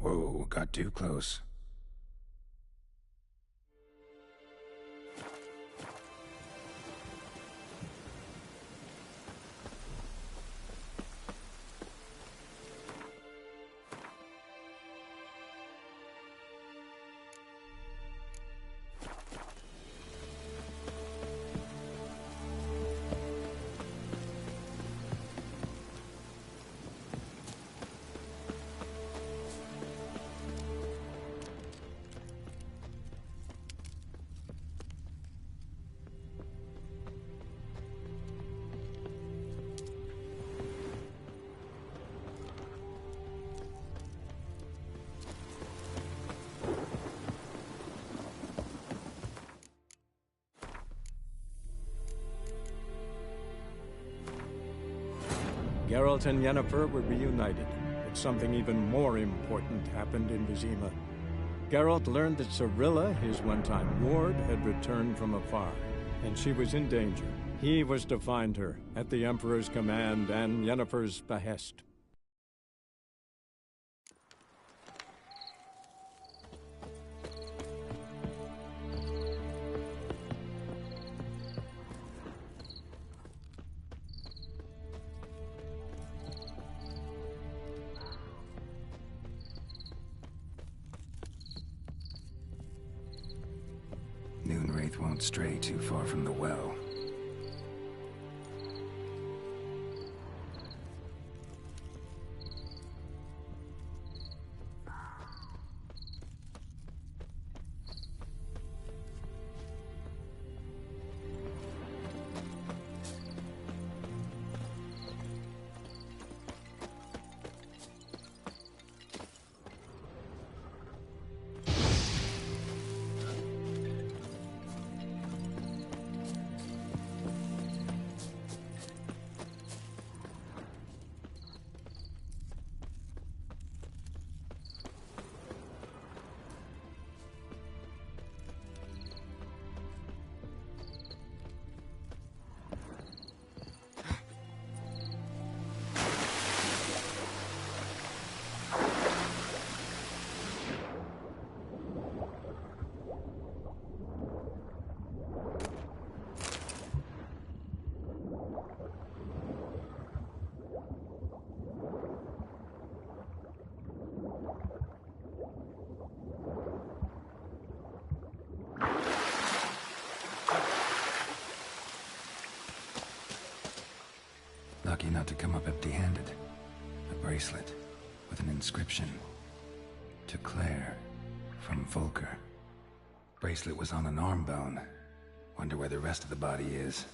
Speaker 2: Whoa, got too close.
Speaker 16: Geralt and Yennefer were reunited, but something even more important happened in Vizima. Geralt learned that Cirilla, his one-time ward, had returned from afar, and she was in danger. He was to find her, at the Emperor's command and Yennefer's behest. Wraith won't stray too far from the well.
Speaker 2: lucky not to come up empty-handed. A bracelet with an inscription. To Claire, from Volker. Bracelet was on an arm bone. Wonder where the rest of the body is.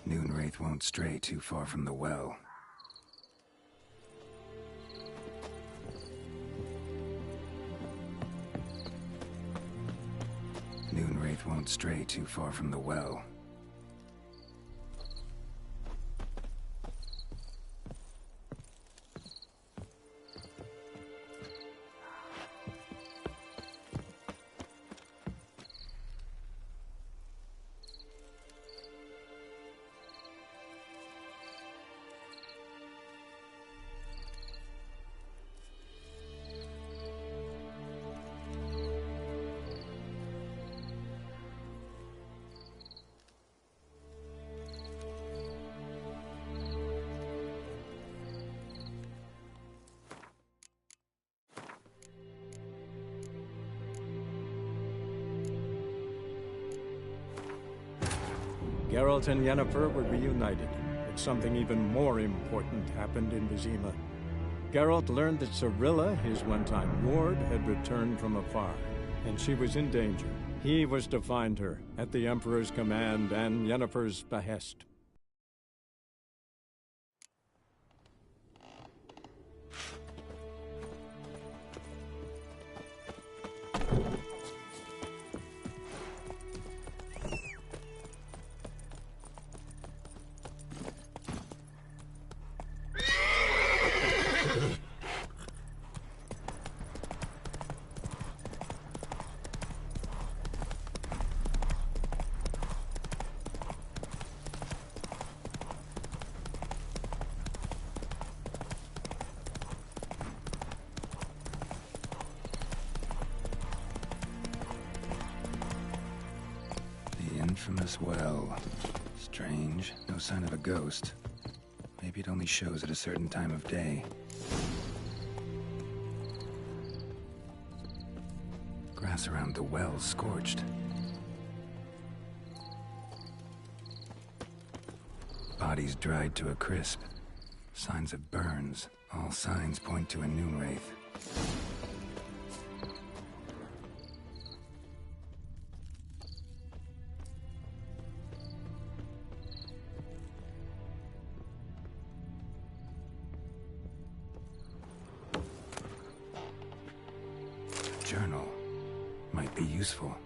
Speaker 2: Moonwraith won't stray too far from the well. Moonwraith won't stray too far from the well.
Speaker 16: Geralt and Yennefer were reunited, but something even more important happened in Vizima. Geralt learned that Cirilla, his one-time ward, had returned from afar, and she was in danger. He was to find her, at the Emperor's command and Yennefer's behest. Infamous well. Strange. No sign of a ghost. Maybe it only shows at a certain time of day. Grass around the well scorched.
Speaker 2: Body's dried to a crisp. Signs of burns. All signs point to a noon wraith. A journal might be useful.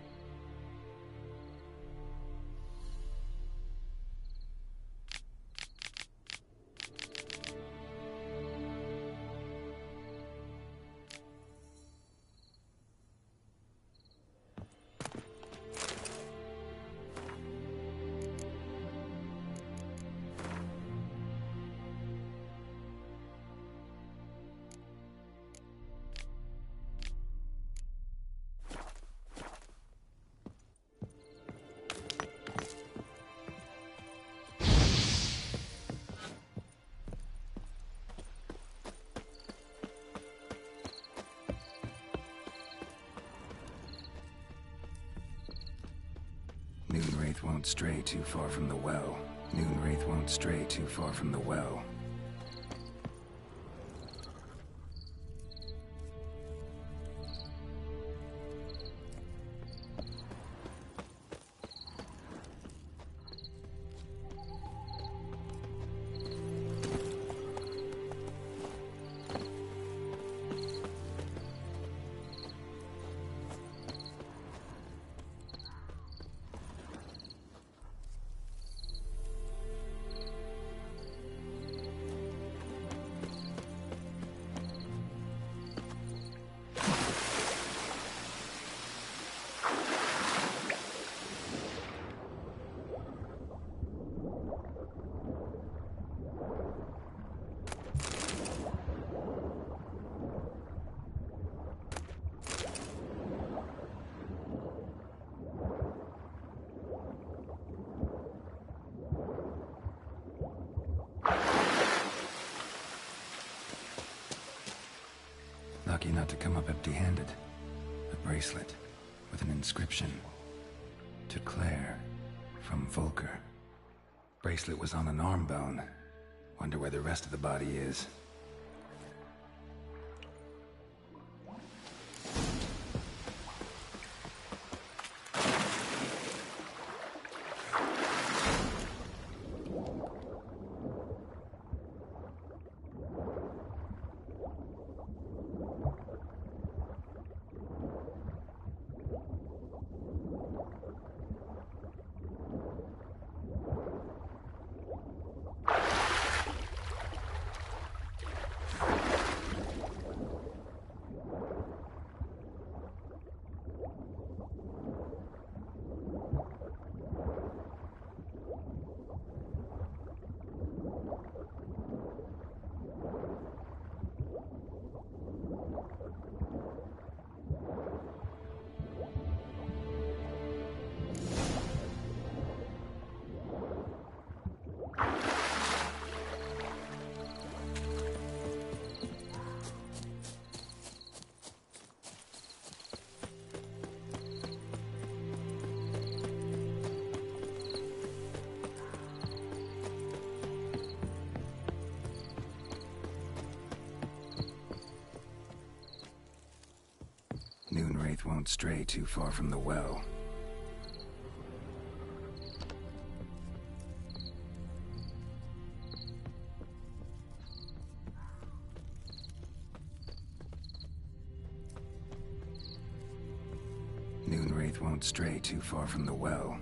Speaker 2: Noonwraith won't stray too far from the well. Noonwraith won't stray too far from the well. Lucky not to come up empty-handed. A bracelet with an inscription. To Claire, from Volker. Bracelet was on an arm bone. Wonder where the rest of the body is. Noonwraith won't stray too far from the well. Noonwraith won't stray too far from the well.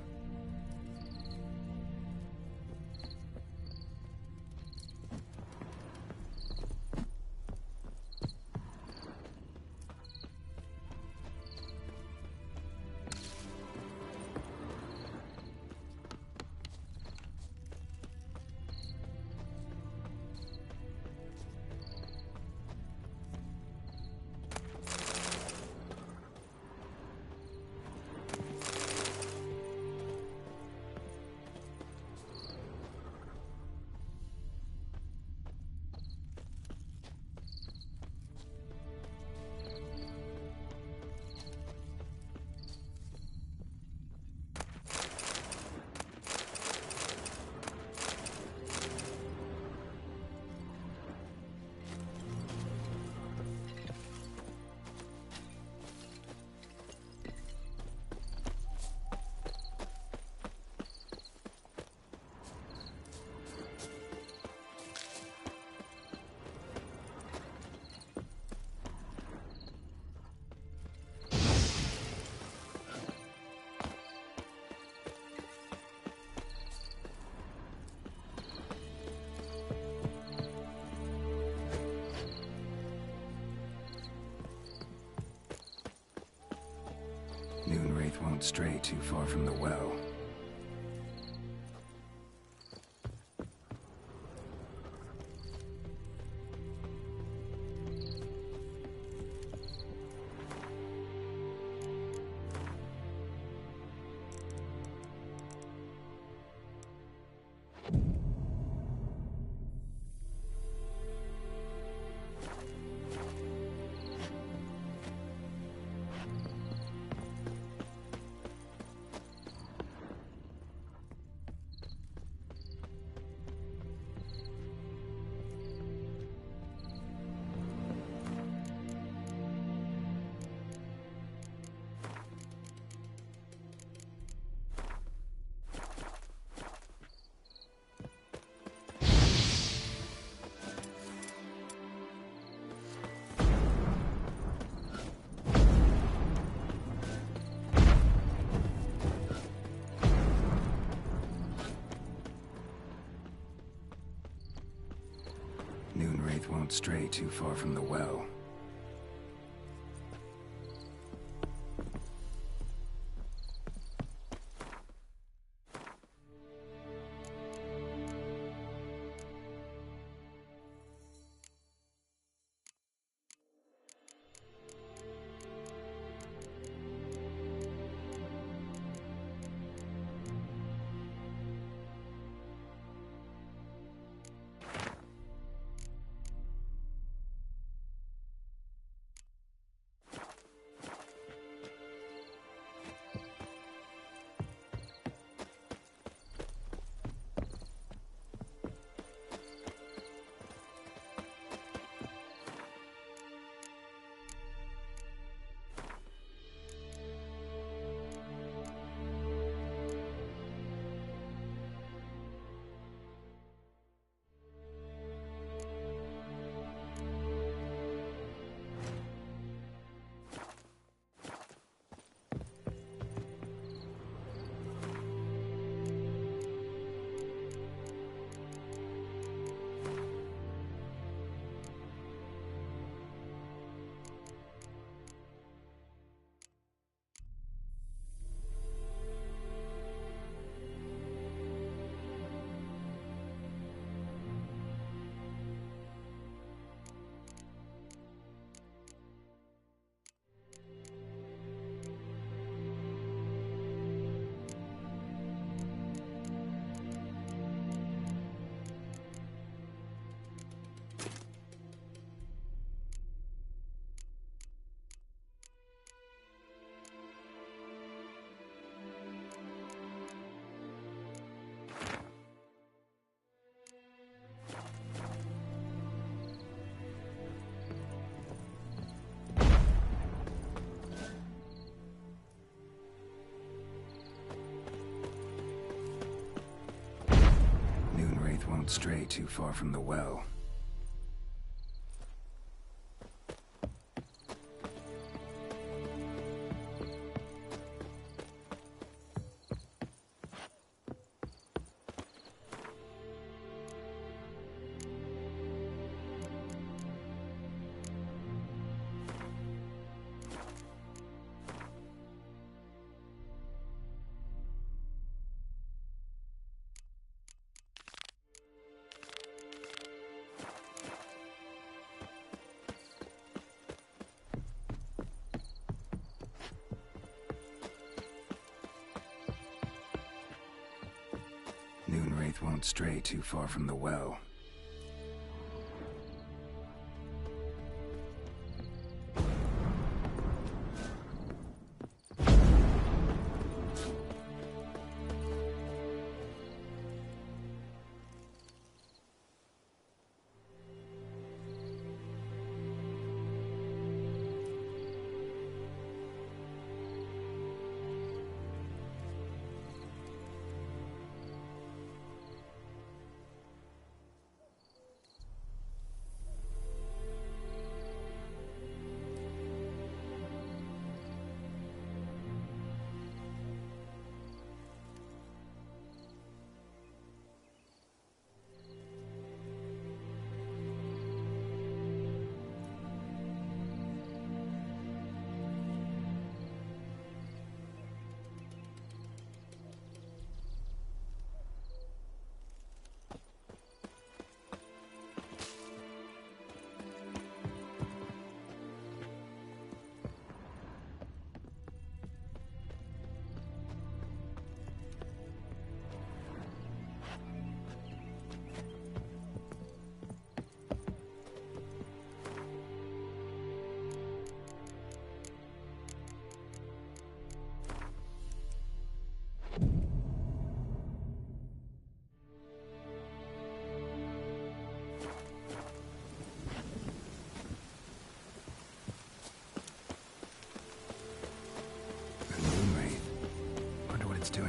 Speaker 2: won't stray too far from the well. Wraith won't stray too far from the well. Won't stray too far from the well. Wraith won't stray too far from the well.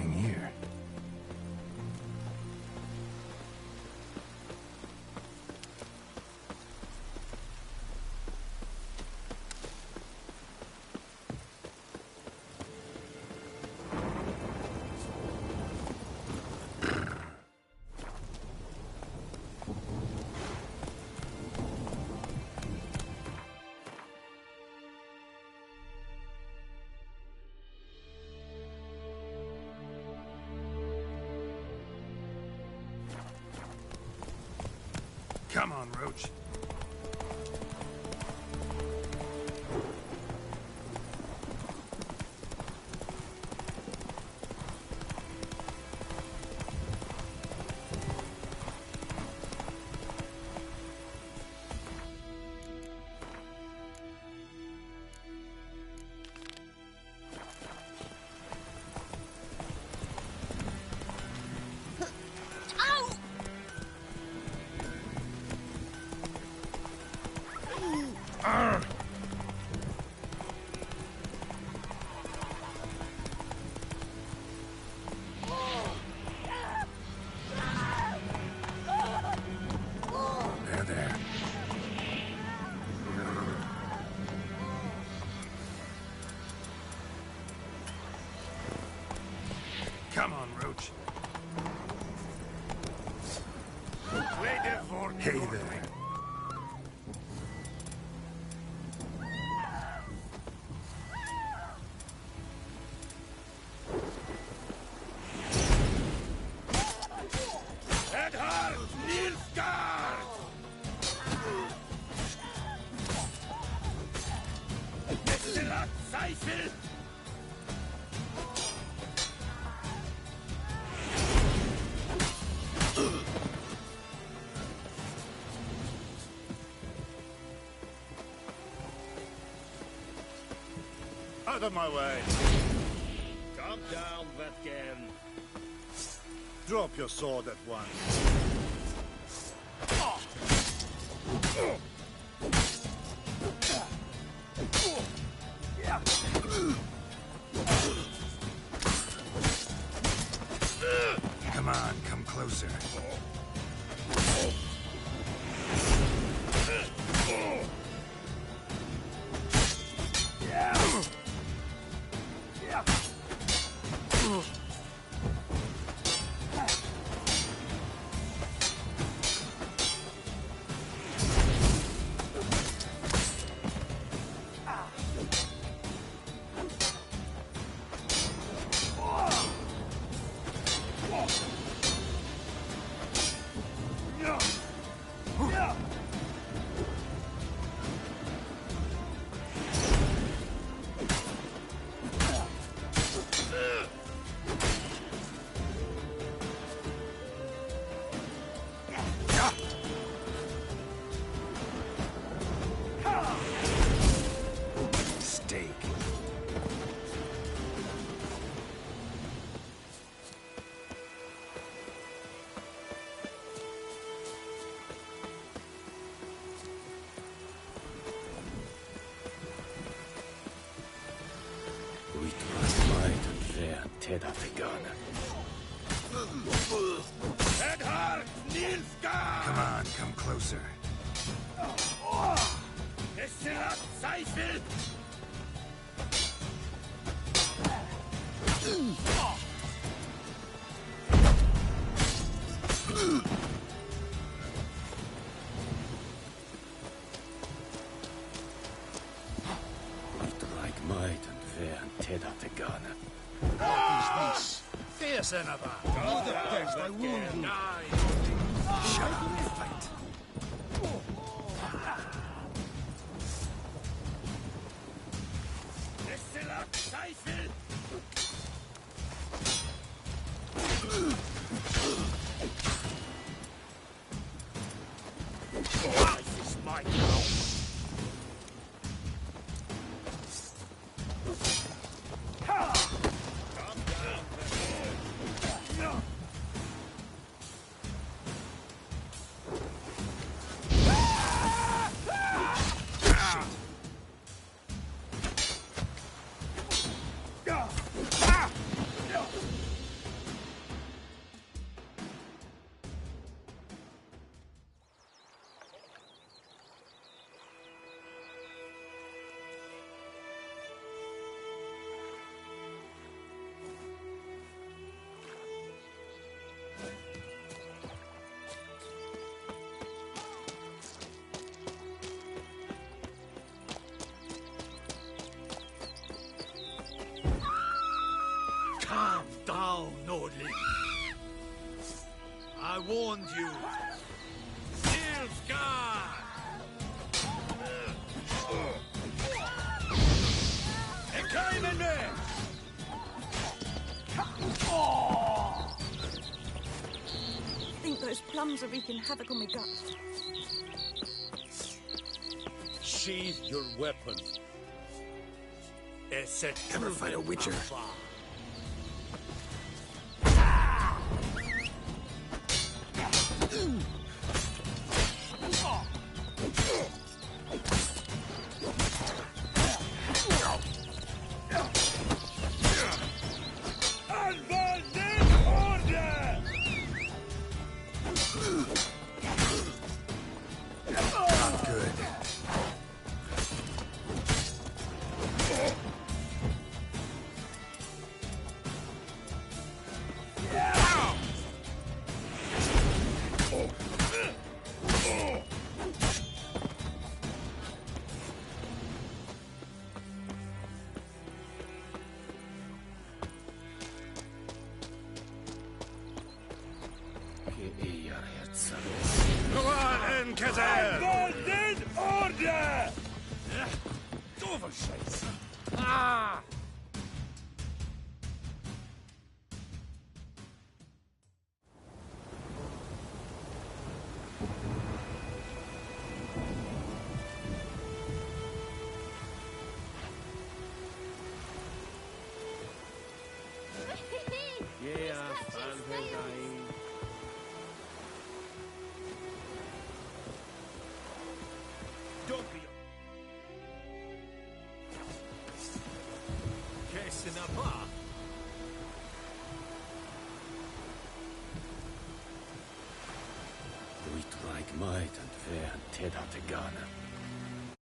Speaker 2: doing here? Come on, Roach. Come on, Roach. Hey there.
Speaker 14: Out of my way! Calm down, Vetgen. Drop your sword at once.
Speaker 2: Come on, come closer. Come on, come closer.
Speaker 17: What is this? Fierce Enaba! Do the best, I warn you!
Speaker 2: Shut up and fight.
Speaker 14: Life is my house.
Speaker 13: Nordling. I warned you. Nilfgaard! They're coming there!
Speaker 7: I think those plums are wreaking havoc on my gut.
Speaker 13: Sheathe your weapon.
Speaker 2: Ever fight a Witcher?
Speaker 13: Abandon order! Overscheiß! Ah!
Speaker 14: Might and fair and Ted out to Ghana.